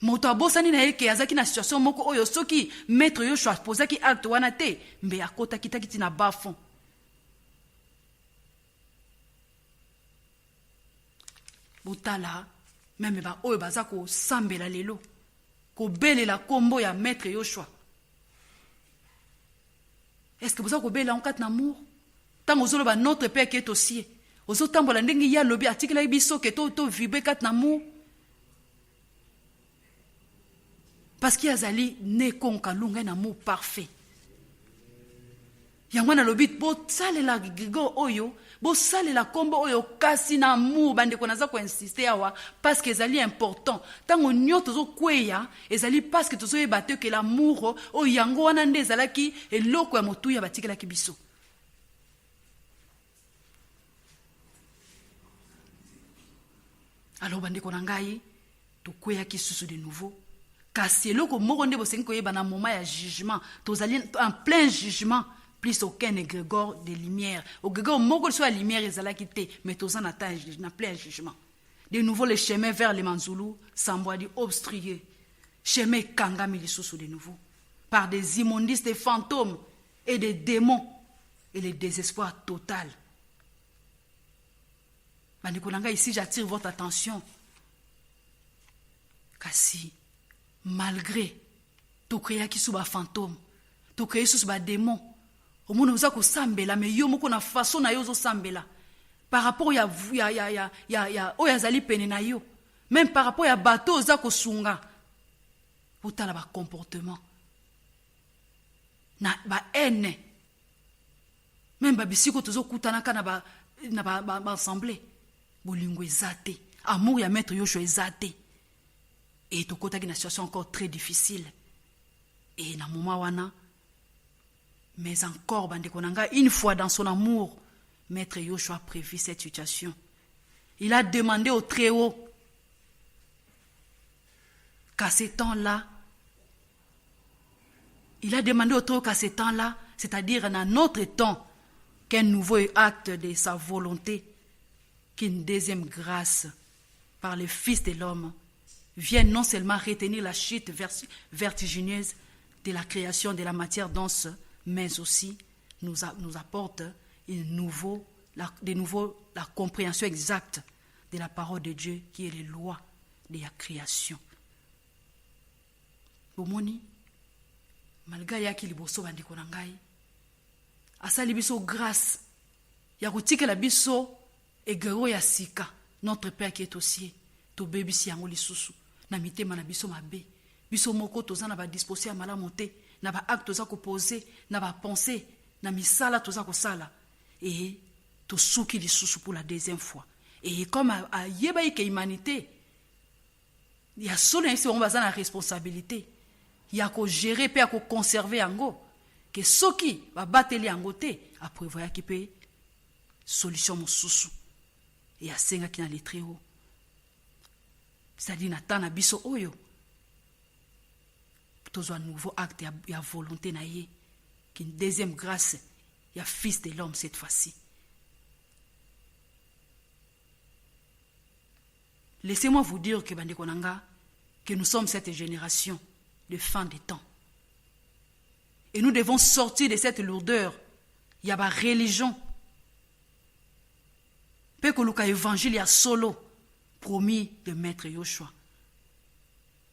moto abosani na eke azaki na situation moko oyo soki maître Yoshua posaki acte wana te mbe akota kitakiti na bafon botala meme ba oyo baza ko sambela lelo ko belela kombo ya maître Yoshua. Est-ce que vous avez obéi en quatre amour? Tant que vous avez notre Père qui est au ciel, vous avez tambola ndengi ya lobi article la biso que to vibre quatre amour. Parce qu'il y a zali ne konka lunga na amour parfait. Yangwana lobi bo sale la gigo oyo, bo sale la kombo oyo kasi na amour bande konaza ko insister awa parce que zali important. Tango nyoto zo kweya ezali parce que tozo ebate que l'amour o yango wana nde zalaki eloko ya motu ya batikela kibiso. Alors bande konangai to kweya kisusu de nouveau. Kasi eloko moko nde bosengi koyeba na moment ya jugement, tozali en plein jugement. Plus aucun égrégore de lumière. Au grégor, moko soit la lumière est là qui était, mais tous en attendent, n'a plein jugement. De nouveau, le chemin vers les Manzoulou semble obstrué. Chemin Kangami les sous de nouveau. Par des immondices, des fantômes et des démons. Et le désespoir total. Bandikonanga, ici, j'attire votre attention. Kasi, malgré tout créa qui sous bas fantôme, tout créa sous bas démon, au monde vous a ko sambela mais yo moko na façon na yo zo sambela par rapport ya oyazali pene na yo même par rapport ya bateau za ko sunga utala ba comportement na ba haine même ba bisiko tozo kutana kana ba assemblée bolingo ezate amour ya maître Yoshua ezate et to kota ki na situation encore très difficile et na moment wana. Mais encore, Bandekonanga, une fois dans son amour, Maître Yoshua a prévu cette situation. Il a demandé au Très-Haut qu'à ce temps-là, c'est-à-dire dans notre temps, qu'un nouveau acte de sa volonté, qu'une deuxième grâce par le Fils de l'homme vienne non seulement retenir la chute vertigineuse de la création de la matière dense, mais aussi nous apporte de nouveau la compréhension exacte de la parole de Dieu qui est les lois de la création. Bomoni, malgré yaki liboso bandiko na ngai, asali biso grâce, ya kotika la biso egero ya sika, notre Père qui est au ciel, to bebisi yango lisusu, na mitema na biso mabe, biso moko toza na ba disposer ya malamu te. Na ba acte toza ko poser, na ba penser, na misala toza ko sala et to souki lisusu pour la deuxième fois. Et comme a yeba que humanité, il y a solo ici on va na responsabilité. Il y a ko gérer pe ko conserver yango que soki ba bateli yango te a prévoir ki pe solution mosusu. Et a senga ki na les très haut. C'est-à-dire na na biso oyo un nouveau acte, il y a volonté, qu'une deuxième grâce, il y a Fils de l'homme cette fois-ci. Laissez-moi vous dire que nous sommes cette génération de fin des temps. Et nous devons sortir de cette lourdeur. Il y a la religion. Peu que l'évangile, il y a solo promis de Maître Yoshua.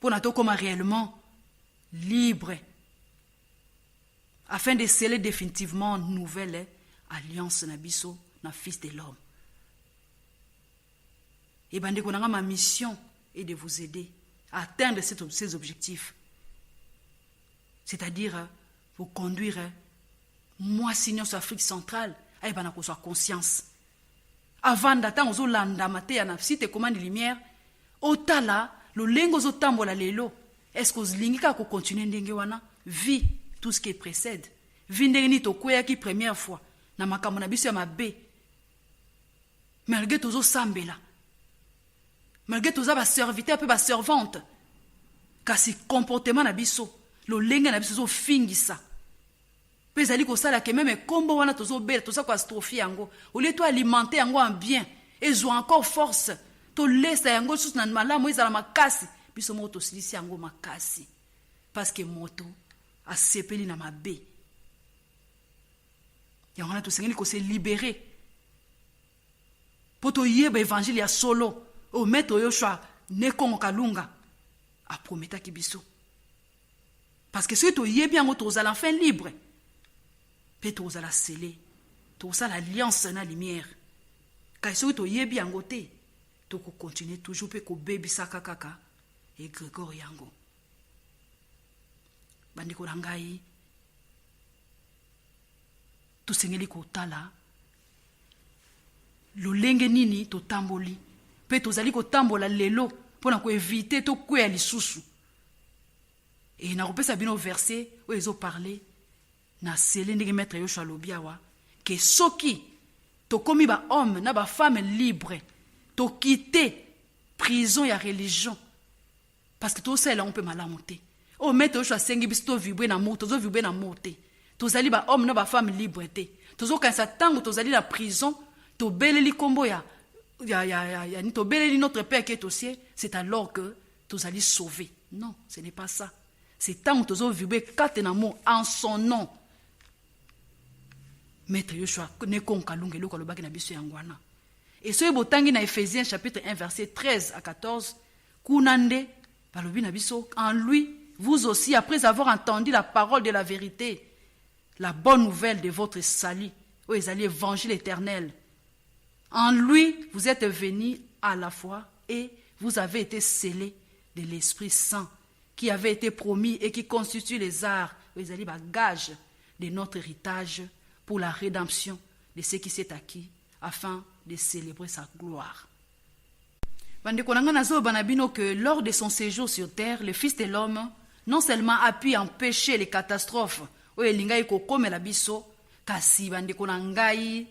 Pour nous comme réellement libre afin de sceller définitivement une nouvelle alliance na biso na fils de l'homme. Et bandeko nanga, ma mission est de vous aider à atteindre ces objectifs. C'est-à-dire vous conduire moi signons sur Afrique centrale à bana ko soit conscience. Avant d'attendre aux landa maté na site commande lumière, otala lo lengo zo tambola lelo. Est-ce que vous lingika ko continuer ndenge wana? Vie tout ce qui précède. Vie ndenge ni to kwea ki première fois na makambo na biso ya mabe. Malgré tozo sambela. Malgré toza ba serviteur peu ba servante. Kasi comportement na biso, lo lenga na biso zo fingisa. Pe zali ko sala ke même kombo wana tozo bela toza ko astrophie yango. Au lieu to alimenter yango en bien, et encore force. To laisse yango sous na malamu ezala makasi. Biso moto silisi yango makasi. Parce que moto a sepeli na mabe. Yango na to sengeli ko se libérer. Poto yeba évangile ya solo. O maître Yoshua ne kongo kalunga a prometa ki biso. Parce que si to yebi yango to za l'enfant libre. Pe to za la sceller. To za l'alliance na lumière. Ka si to yebi yango te. To ko continuer toujours pe ko bebi saka kaka et Grégoire yango. Bandiko rangai. To sengeli ko tala. Lo lenge nini to tamboli. Pe tozali ko tambola lelo pona ko éviter to kwea lisusu. Et na kopesa bino verset où ils ont parlé na sele ndenge maître Yoshua lobiawa que soki to komi ba homme na ba femme libre to quitter prison ya religion parce que to sela on peut malamonter. O maître Yoshua sengi bisto vibrer na moto zo vibrer na moto. Tozali ba homme na ba femme libre te. Tozo kansa tango tozali la prison to beleli kombo ya notre Père qui est au ciel, c'est alors que tu allais sauver. Non, ce n'est pas ça. C'est tant que tu as vibré quatre mots en son nom. Maître Yoshua, ne konkalunge lo kolobaki na biso yangwana. Et ce botangi na Ephésiens chapitre 1 verset 13 à 14, kunande balobi na biso, en lui vous aussi après avoir entendu la parole de la vérité, la bonne nouvelle de votre salut, où ils allaient évangile éternel. En lui, vous êtes venus à la foi et vous avez été scellés de l'Esprit Saint qui avait été promis et qui constitue les arts, les bagages de notre héritage pour la rédemption de ce qui s'est acquis afin de célébrer sa gloire. Que lors de son séjour sur terre, le Fils de l'homme non seulement a pu empêcher les catastrophes où il y a comme la biso, kasi bandeko na ngai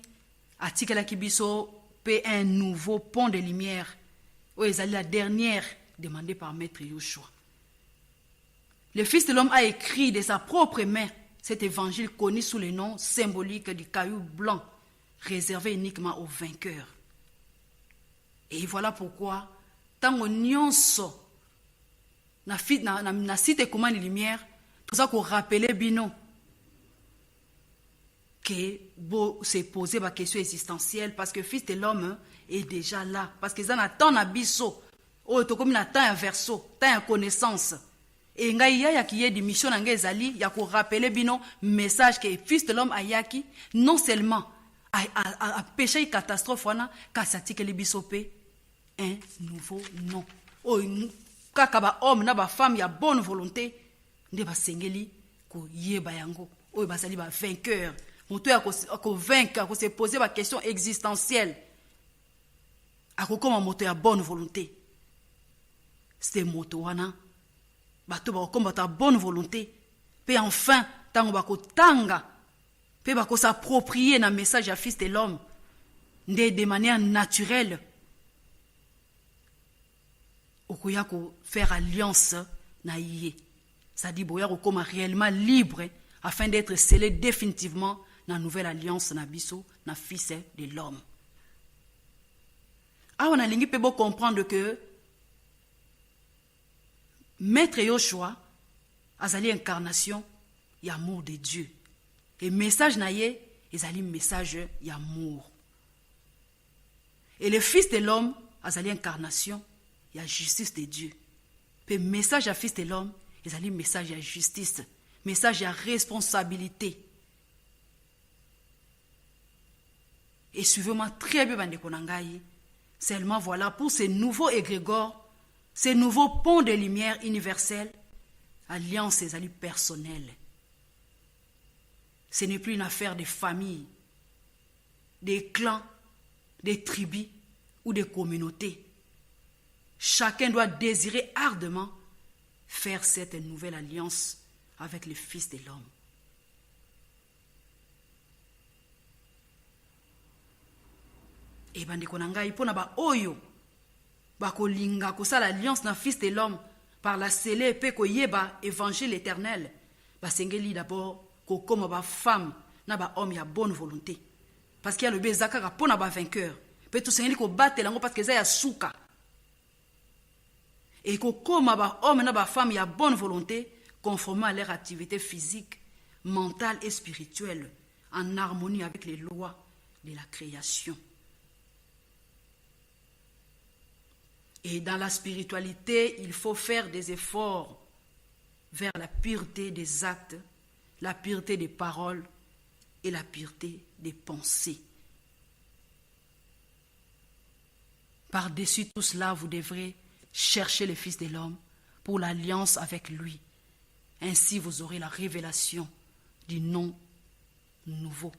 atikela kibiso pe un nouveau pont de lumière où est la dernière demandée par maître Yoshua. Le Fils de l'homme a écrit de sa propre main cet évangile connu sous le nom symbolique du caillou blanc réservé uniquement aux vainqueurs. Et voilà pourquoi tango nyonso na site commande lumière tout ça qu'on rappelait bino que se poser la question existentielle parce que le Fils de l'homme est déjà là. Parce que ça n'attend à biso. Oh, to comme n'attend un verso, t'as une connaissance. Et ngai ya qui est de mission ngai zali, ya ko rappeler bino message que le Fils de l'homme a yaki non seulement a péché catastrophe wana ka satike le biso pe un nouveau nom. Oh, kaka ba homme na ba femme ya bonne volonté nde ba sengeli ko yeba yango. Oh, ba sali ba vainqueur. On doit vaincre, à se poser la question existentielle. À comment monter à bonne volonté. C'est moto wana. Bato ba combattre à bonne volonté. Puis enfin, tango ba ko tanga. Puis ba ko s'approprier na message à Fils de l'homme de manière naturelle. Okoya ko faire alliance na yé. Ça dit boya ko comme réellement libre afin d'être scellé définitivement dans la nouvelle alliance na biso na fils de l'homme. On a lingi peut comprendre que maître Yoshua azali incarnation y'amour de Dieu. Et message na ye ezali message y'amour. Et le Fils de l'homme azali incarnation ya justice de Dieu. Et message à Fils de l'homme ezali message ya justice. message à responsabilité. Et suivez-moi très bien, bande konangai. Seulement voilà, pour ces nouveaux égrégores, ces nouveaux ponts de lumière universels, alliances et alliés personnels. Ce n'est plus une affaire de famille, des clans, des tribus ou des communautés. Chacun doit désirer ardemment faire cette nouvelle alliance avec le Fils de l'homme. Et bandeko na ngai pona ba oyo bakolinga kosala alliance na Fils de l'homme par la scellée pe koyeba évangile éternel, basengeli d'abord kokoma ba femme na ba homme ya bonne volonté, parce qu'il y a le bezaka pona ba vainqueur pe tout sengeli ko batela ngo parce que ça ya suka. Et kokoma ba homme na ba femme ya bonne volonté conformément à leur activité physique, mentale et spirituelle, en harmonie avec les lois de la création. Et dans la spiritualité, il faut faire des efforts vers la pureté des actes, la pureté des paroles et la pureté des pensées. Par-dessus tout cela, vous devrez chercher le Fils de l'homme pour l'alliance avec lui. Ainsi, vous aurez la révélation du nom nouveau,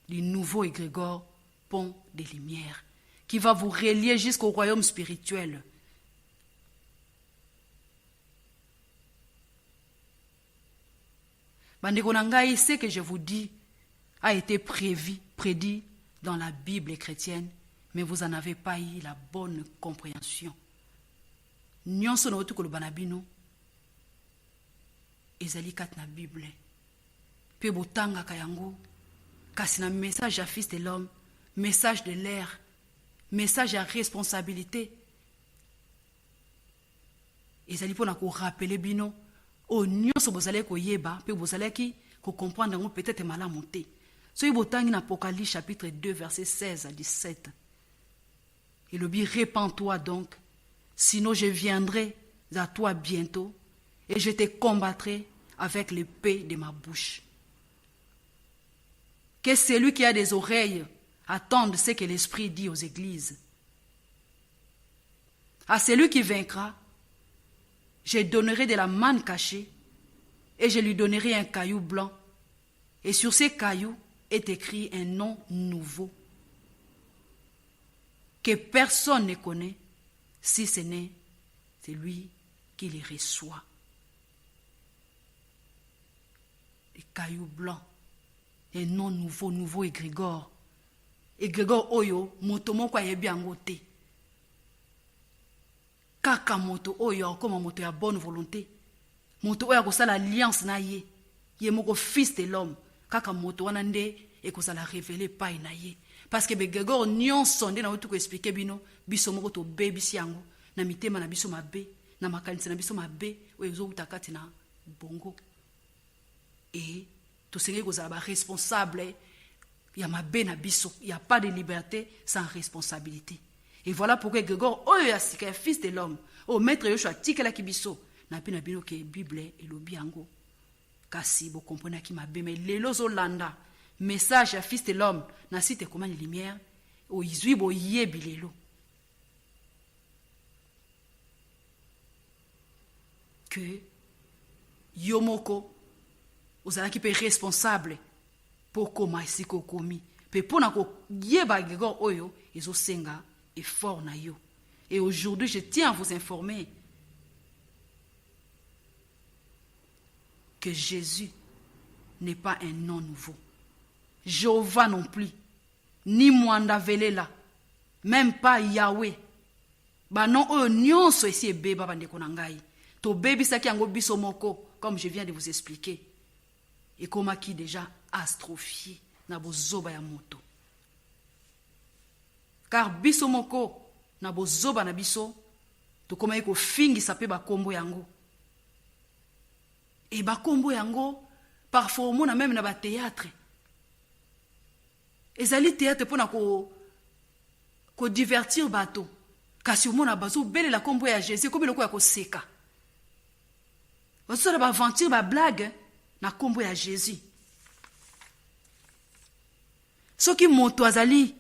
du nouveau égrégore pont des lumières, qui va vous relier jusqu'au royaume spirituel. Bandeko na ngai, ce que je vous dis a été prédit dans la Bible chrétienne, mais vous n'en avez pas eu la bonne compréhension. Nyonso na otu koloba na bino ezali kati na Bible. Pe botangaka yango, kasi na message à Fils de l'homme, message de l'air, message à responsabilité. Ezali pona ko rappeler bino o nyonso bozale ko yeba pe bozale ki ko comprendre ngo peut-être malamu te. So botangi na Apocalypse chapitre 2 verset 16 à 17. Et le dit, répands-toi donc, sinon je viendrai à toi bientôt et je te combattrai avec l'épée de ma bouche. Que celui qui a des oreilles attende ce que l'Esprit dit aux églises. À celui qui vaincra, je donnerai de la manne cachée et je lui donnerai un caillou blanc. Et sur ces cailloux est écrit un nom nouveau que personne ne connaît si ce n'est celui qui les reçoit. Les cailloux blancs, un nom nouveau égrégore. Égrégore oyo, moto moko ayebi yango te. Kaka moto oyo comme moto ya bonne volonté. Moto oyo akosala alliance na ye. Ye moko Fils de l'homme. Kaka moto wana nde ekosala révéler pai na ye. Parce que begegor nyonso nde na otu ko expliquer bino biso moko to bebisi yango na mitema na biso mabe na makanisi na biso mabe oyo ezouta kati na bongo. Et to sengeli kozala ba responsable ya mabe na biso. Il n'y a pas de liberté sans responsabilité. Et voilà pourquoi Grégor oyo ya sika ya Fils de l'homme o maître Yoshua tikelaki biso na pe na bino ke Bible elobi yango. Kasi bo comprendre ki mabe mais lelo zolanda message à Fils de l'homme na site comment les lumières o izui bo yebi lelo. Que yomoko ozalaki pe responsable pour koma isiko komi pe pona ko yeba Grégor oyo ezosenga effort na yo. Et aujourd'hui je tiens à vous informer que Jésus n'est pas un nom nouveau. Jéhovah non plus, ni Mwanda Velela, même pas Yahweh. Ba non oyo nyonso esi ebeba bandeko na ngai. To bebisaki yango biso moko, comme je viens de vous expliquer. Et komaki déjà astrophié na bozoba ya moto. Car biso moko na bozoba na biso, to komaki ko fingisa pe ba kombo yango. Et ba kombo yango parfois on a même na ba théâtre. Ezali théâtre pona ko divertir bato. Kasi omona bazo belle la kombo ya Jésus comme loko ya ko seka. Bazo ba aventure ba blague na kombo ya Jésus. Soki moto azali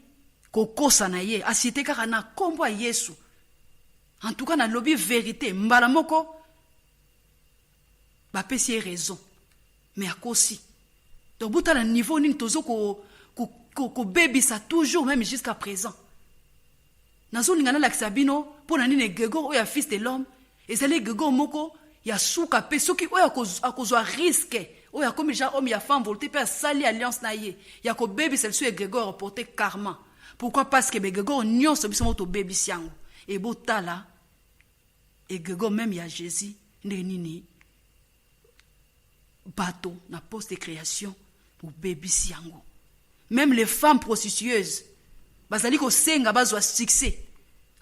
kokosa na ye, asite kaka na kombo ya Yesu. En tout cas, na lobi vérité, mbala moko, ba pesi raison. Mais à kosi. Donc, bouta la niveau ning tozo ko baby ça toujours, même jusqu'à présent. Nazo lingana laksabino, pour la nine gego, ou ya fils de l'homme, et zali gego moko, ya souka pe, soki ou ya kozwa risque, ou ya comme déjà homme, ya femme volté, pe ya sali alliance na ye, ya ko baby celle sur gego reporté karma. Pourquoi? Parce que gego nyon se biso moto baby siango. Et botala, et gego même ya Jésus, ne nini, bateau, na poste de création, pour baby siango. Même les femmes prostitueuses, bazali ko senga bazwa succès.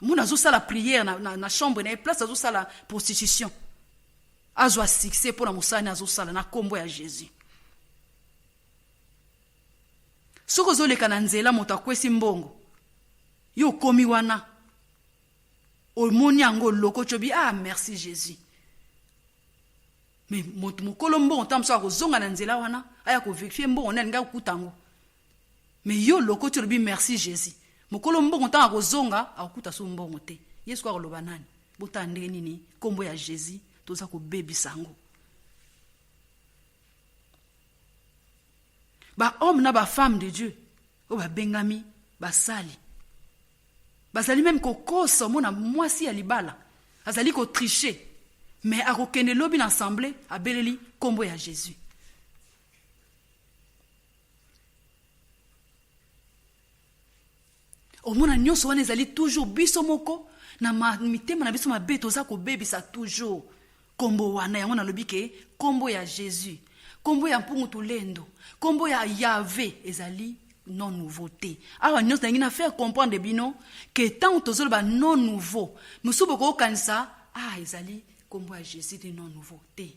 Mouna zo la prière na chambre na place zo la prostitution. Azwa succès pour la musani azo sala na kombo ya Jésus. Soko zo leka na nzela moto akwesi mbongo. Yo komi wana. Omoni yango loko chobi merci Jésus. Mais mokolo mbongo tamso akozonga na nzela wana aya ko vérifier mbongo na nga kutango. Mais yo loko chobi merci Jésus. Mokolo mbongo tanga kozonga akuta so mbongo te. Yesu kwa loba nani? Bota ndenge nini kombo ya Jésus toza ko baby sango. Ba homme na ba femme de Dieu o ba bengami ba sali. Bazali même ko kosa mona mwasi ya libala. Azali ko tricher. Mais a kokende lobi na assemblée a beleli kombo ya Jésus. Omona nyonso wana ezali toujours biso moko na mitema na biso mabe toza ko bebisa toujours kombo wana yango na lobi ke kombo ya Jésus, kombo ya mpungu tulendo, kombo ya Yahvé ezali non nouveauté. Awa nyonso na ngina faire comprendre bino que tant tozolo ba non nouveau musubo ko kanisa ezali kombo ya Jésus de non nouveauté.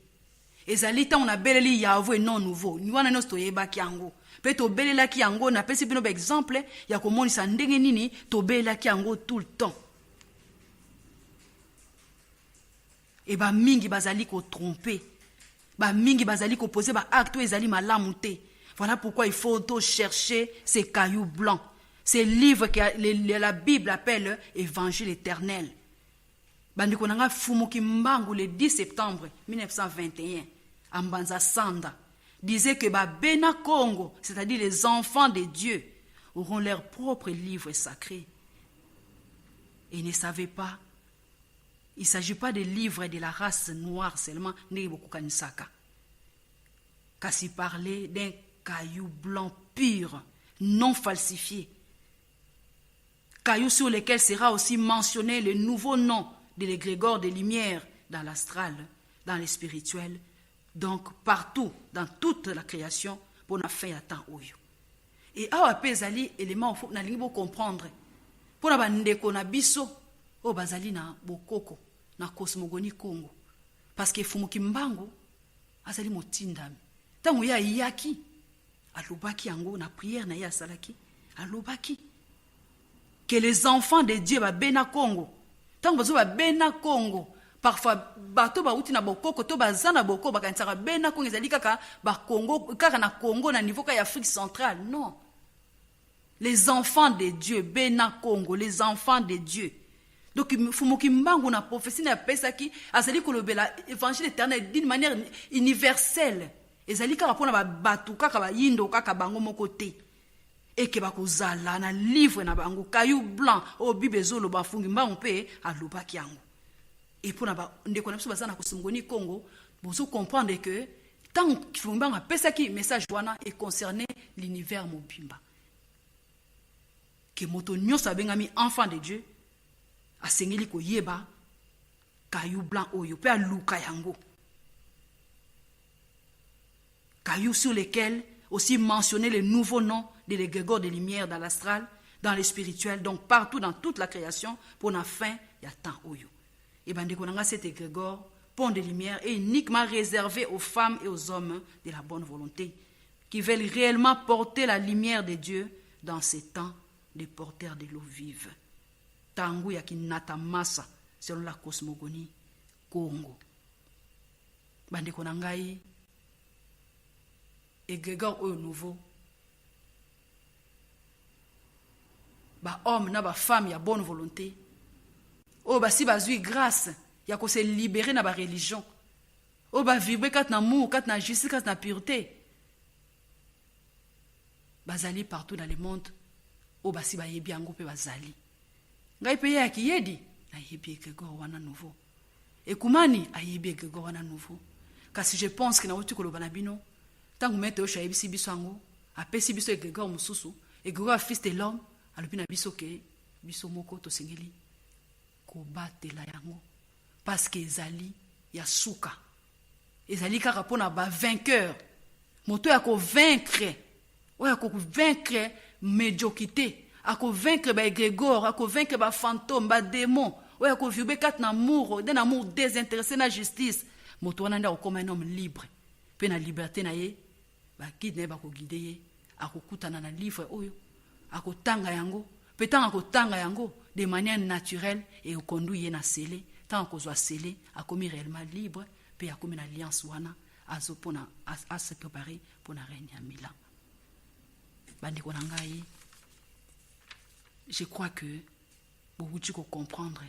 Ezali tant on a beleli Yahvé non nouveau ni wana nyonso toyebaki yango. Pe to belelaki yango na pesi bino ba exemple ya komonisa ndenge nini to belelaki yango tout le temps. Et ba mingi bazali ko tromper. Ba mingi bazali ko poser ba acte ezali malamu te. Voilà pourquoi il faut chercher ces cailloux blancs. Ces livres que la Bible appelle Évangile éternel. Bandiko nanga Fumuki Mbangu le 10 septembre 1921 à Mbanza Sanda disait que Bena Congo, c'est-à-dire les enfants de Dieu, auront leur propre livre sacré. Et ne savaient pas, il ne s'agit pas des livres de la race noire seulement, car s'il parlait d'un caillou blanc pur, non falsifié, caillou sur lequel sera aussi mentionné le nouveau nom de l'égrégore des lumières dans l'astral, dans le spirituel, donc partout, dans toute la création, pour la fin à temps. Et awa pezali élément faut na lingi comprendre. Pour na bandeko na biso o bazali na bokoko na cosmogonie Congo. Parce que Fumuki Mbangu azali motindami. Tango ya yaki alobaki yango na prière na ya salaki alobaki que les enfants de Dieu ba bena Congo. Tango bazo ba bena Congo. Parfois, bato ba uti na bokoko to bazana boko bakansaka bena Congo ezali kaka ba Congo kaka na Congo na niveau ka Afrique centrale. Non. Les enfants de Dieu, bena Congo, les enfants de Dieu. Donc Fumuki Mbangu na prophétie na pesaki azali kolobela évangile éternel d'une manière universelle. Ezali kaka pona ba batu kaka ba yindo kaka bango moko te. Et que bakozala na livre na bango caillou blanc au Bible zolo ba fungi Mbangu pe alobaki yango. Et pour ndeko na biso bazana kosungoni Congo, vous comprendre que tant que Mbangu pesaki message wana est concerné l'univers mobimba. Que moto nyonso abengami enfant de Dieu asengeli ko yeba caillou blanc oyo pe aluka yango. Caillou sur lesquels aussi mentionner le nouveau nom de l'égrégore des lumières dans l'astral, dans le spirituel, donc partout dans toute la création pour la fin il y a temps oyo. Et ben de cet égrégore, pont de lumière, est uniquement réservé aux femmes et aux hommes de la bonne volonté, qui veulent réellement porter la lumière de Dieu dans ces temps de porteurs de l'eau vive. Tangu ya kinata massa, selon la cosmogonie Congo. Bandeko nangai, égrégore au nouveau. Ba homme na ba femme ya bonne volonté. Oh ba si bazui grâce ya ko se libérer na ba religion. Oh ba vibrer kat na amour, kat na justice, kat na pureté. Bazali partout dans le monde. Oh ba si ba yebi ango pe bazali. Ngai pe ya ki yedi na yebi égrégore wana nouveau. Et kumani a yebi égrégore wana nouveau. Kasi je pense que na wuti koloba na bino tangu mete o shayebi si biso ango apesi biso égrégore mususu égrégore fils de l'homme alobi na biso ke biso moko to sengeli ko batela yango parce que ezali ya suka ezali kaka pona ba vainqueur moto ya ko vaincre o ya ko vaincre médiocrité a ko vaincre ba égrégore a ko vaincre ba fantôme ba démon o ya ko vibrer kat na amour d'un amour désintéressé na justice moto wana nda okoma un homme libre pe na liberté na ye ba guide na ba ko guider ye akokutana na livre oyo akotanga yango pe tanga akotanga yango de manière naturelle et okonduit ye na scellé tant akozwa scellé akomi réellement libre pe akomi na alliance wana azo pona à se préparer pour na règne à Milan. Bandeko na ngai, je crois que vous ko comprendre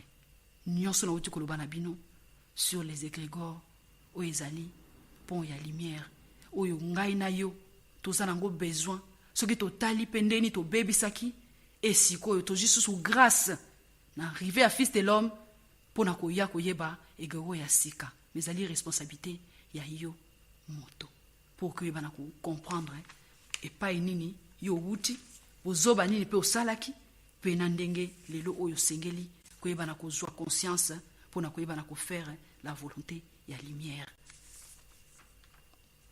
nyonso na uti koloba na bino sur les égrégores o ezali pont ya lumière oyo ngai na yo tozana ngo besoin soki totali pendeni to bebisaki et sikoyo toji sous grâce na arrivé à fils de l'homme pona koya koyeba égrégore ya sika mais ali responsabilité ya yo moto pour que bana ko comprendre et pas nini yo wuti ozoba nini pe osalaki pe na ndenge lelo oyo sengeli koyeba na kozwa conscience pona koyeba na ko faire la volonté ya lumière.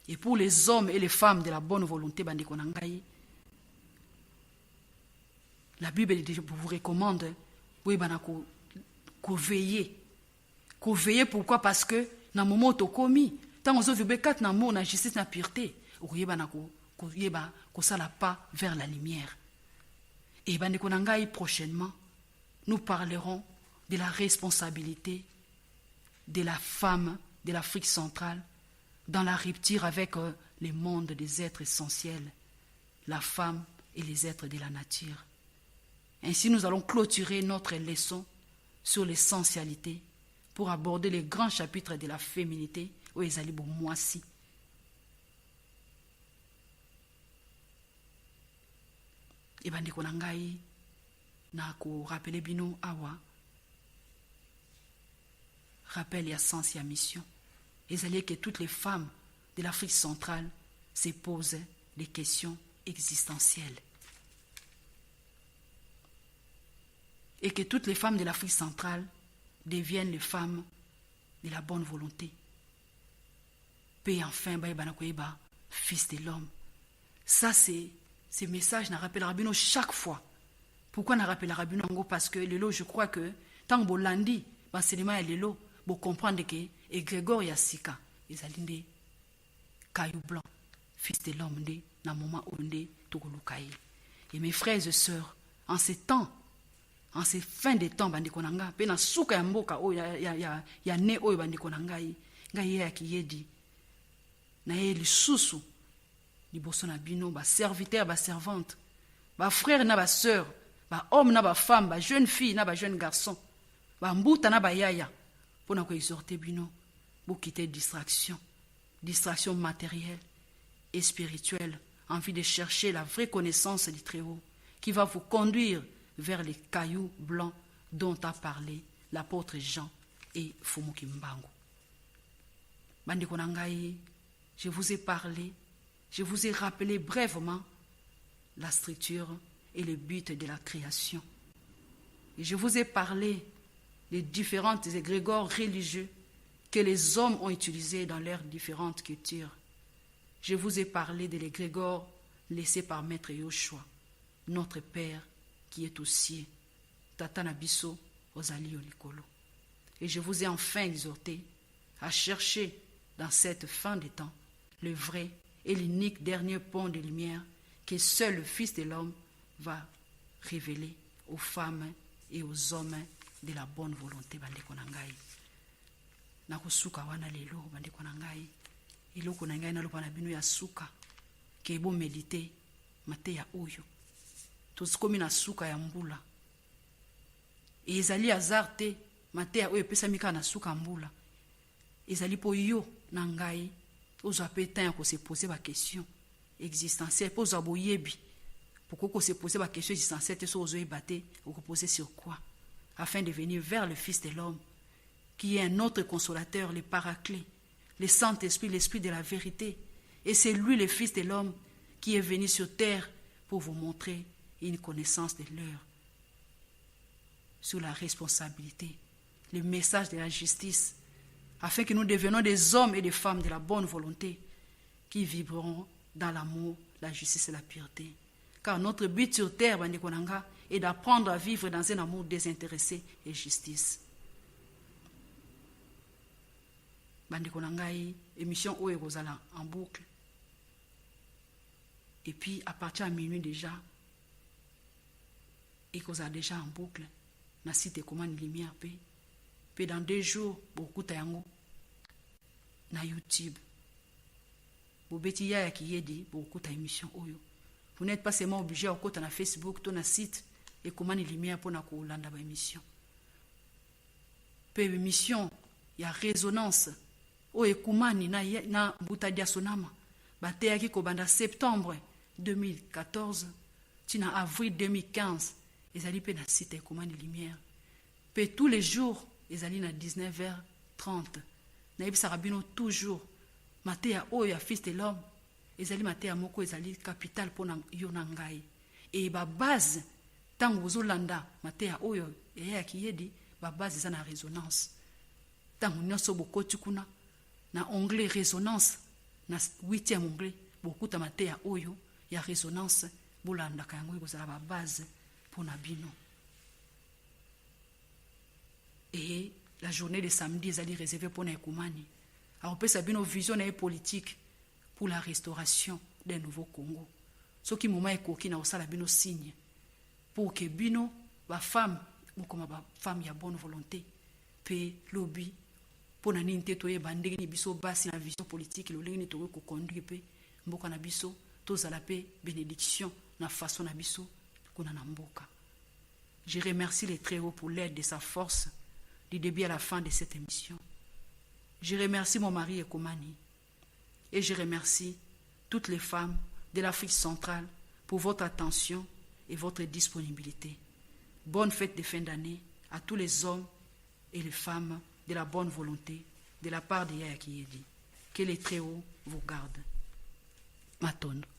Et pour les hommes et les femmes de la bonne volonté bandeko na ngai, la Bible vous recommande koyeba na ko veiller. Ko veiller pourquoi? Parce que na moment to komi tant ozo vibrer kat na amour na justice na pureté koyeba na ko yeba ko sala pas vers la lumière. Et bandeko na ngai prochainement nous parlerons de la responsabilité de la femme de l'Afrique centrale dans la rupture avec le monde des êtres essentiels, la femme et les êtres de la nature. Ainsi, nous allons clôturer notre leçon sur l'essentialité pour aborder les grands chapitres de la féminité au Ezalibo Mwasi. Et bandeko na ngai na ko rappeler bino awa rappel ya sens ya mission. Et alliés que toutes les femmes de l'Afrique centrale se posent des questions existentielles. Et que toutes les femmes de l'Afrique centrale deviennent les femmes de la bonne volonté. Puis enfin, fils de l'homme. Ça, c'est ces messages n'a rappelé Rabino chaque fois. Pourquoi n'a rappelé Rabino? Parce que Lelo, je crois que tant que Bolandi, l'enseignement est Lelo, vous comprendre que égrégore Yassika, ils allaient caillou blanc, fils de l'homme, na moment où Togolukai. Et mes frères et sœurs, en ces temps, en ces fins de temps, bandikonanga, pena souka mboka, oh ya ne oh bandikonangai, ngai ya kiyedi, na ye li susu, li bosso na bino, ba serviteur, ba servante, ba frère na ba sœur, ba homme na ba femme, ba jeune fille na ba jeune garçon, ba mbuta na ba yaya. Pour nous exhorter bino, pour quitter distraction matérielle et spirituelle, en vue de chercher la vraie connaissance du Très-Haut, qui va vous conduire vers les cailloux blancs dont a parlé l'apôtre Jean et Fumuki Mbango. Bandeko na ngai, je vous ai parlé, je vous ai rappelé brièvement la structure et le but de la création. Et je vous ai parlé les différentes égrégores religieux que les hommes ont utilisés dans leurs différentes cultures. Je vous ai parlé de l'égrégore laissé par Maître Yoshua, notre Père qui est aux cieux, Tata Nabiso Ozali Olikolo. Et je vous ai enfin exhorté à chercher dans cette fin des temps le vrai et l'unique dernier pont de lumière que seul le Fils de l'homme va révéler aux femmes et aux hommes de la bonne volonté. Bandeko na ngai na kosuka wana lelo bandeko na ngai iloko na ngai na lopa na bino ya suka ke bo medite mateya oyo tozikomi na suka ya mbula e ezali hasard te mateya oyo epesami kaka na suka ya mbula ezali po yo na ngai ozwa pe temps ya kose pose ba question existentielle po ozwa boyebi pourquoi kose pose ba question existentielle te so ozoyeba te okopose sur quoi afin de venir vers le Fils de l'homme qui est un autre consolateur, le Paraclet, le Saint-Esprit, l'Esprit de la vérité. Et c'est lui, le Fils de l'homme, qui est venu sur terre pour vous montrer une connaissance de l'heure sur la responsabilité, le message de la justice, afin que nous devenions des hommes et des femmes de la bonne volonté qui vivront dans l'amour, la justice et la pureté. Car notre but sur terre, Bandekonanga, est d'apprendre à vivre dans un amour désintéressé et justice. Bandeko na ngai émission oyo ekozala en boucle et puis à partir de minuit déjà ekozala déjà en boucle na site Ekomani Lumière pe dans 2 jours bokuta yango na YouTube bobeti ya kiyedi bokuta émission oyo. Vous n'êtes pas seulement obligé à kota na Facebook to na site Ekomani Lumière pour na kolanda ba émission pe émission ya résonance o ekumani na buta dia sonama bateyaki kobanda septembre 2014 tina avril 2015 ezali pe na site Ekomani Lumière pe tous les jours ezali na 19h30 na yebisaka bino toujours mateya oyo ya Fils de l'homme ezali mateya moko ezali capital pona yo na ngai e ba base tango ozolanda mateya oyo ya kiyedi ba base eza na résonance tango nyonso bokoti kuna na onglet résonance na 8e onglet bokuta mateya oyo ya résonance bolanda kango ekozala ba base pona bino. Et la journée de samedi ezali réservée pour na Ekomani akopesa bino vision na politique pour la restauration d'un nouveau Congo soki moma ekoki na osala bino signe pour que bino ba femme bokoma ba femme ya bonne volonté pe lobby pona nini te toyeba ndenge ni biso basi na vision politique lolenge ni tokoki koconduire pe mboka na biso tozala pe bénédiction na façon na biso kuna na mboka. Je remercie les Très-Hauts pour l'aide de sa force du début à la fin de cette émission. Je remercie mon mari Ekomani et je remercie toutes les femmes de l'Afrique centrale pour votre attention et votre disponibilité. Bonne fête de fin d'année à tous les hommes et les femmes de la bonne volonté de la part de Yaya Kiyedi. Que les Très-Hauts vous gardent. Matondo.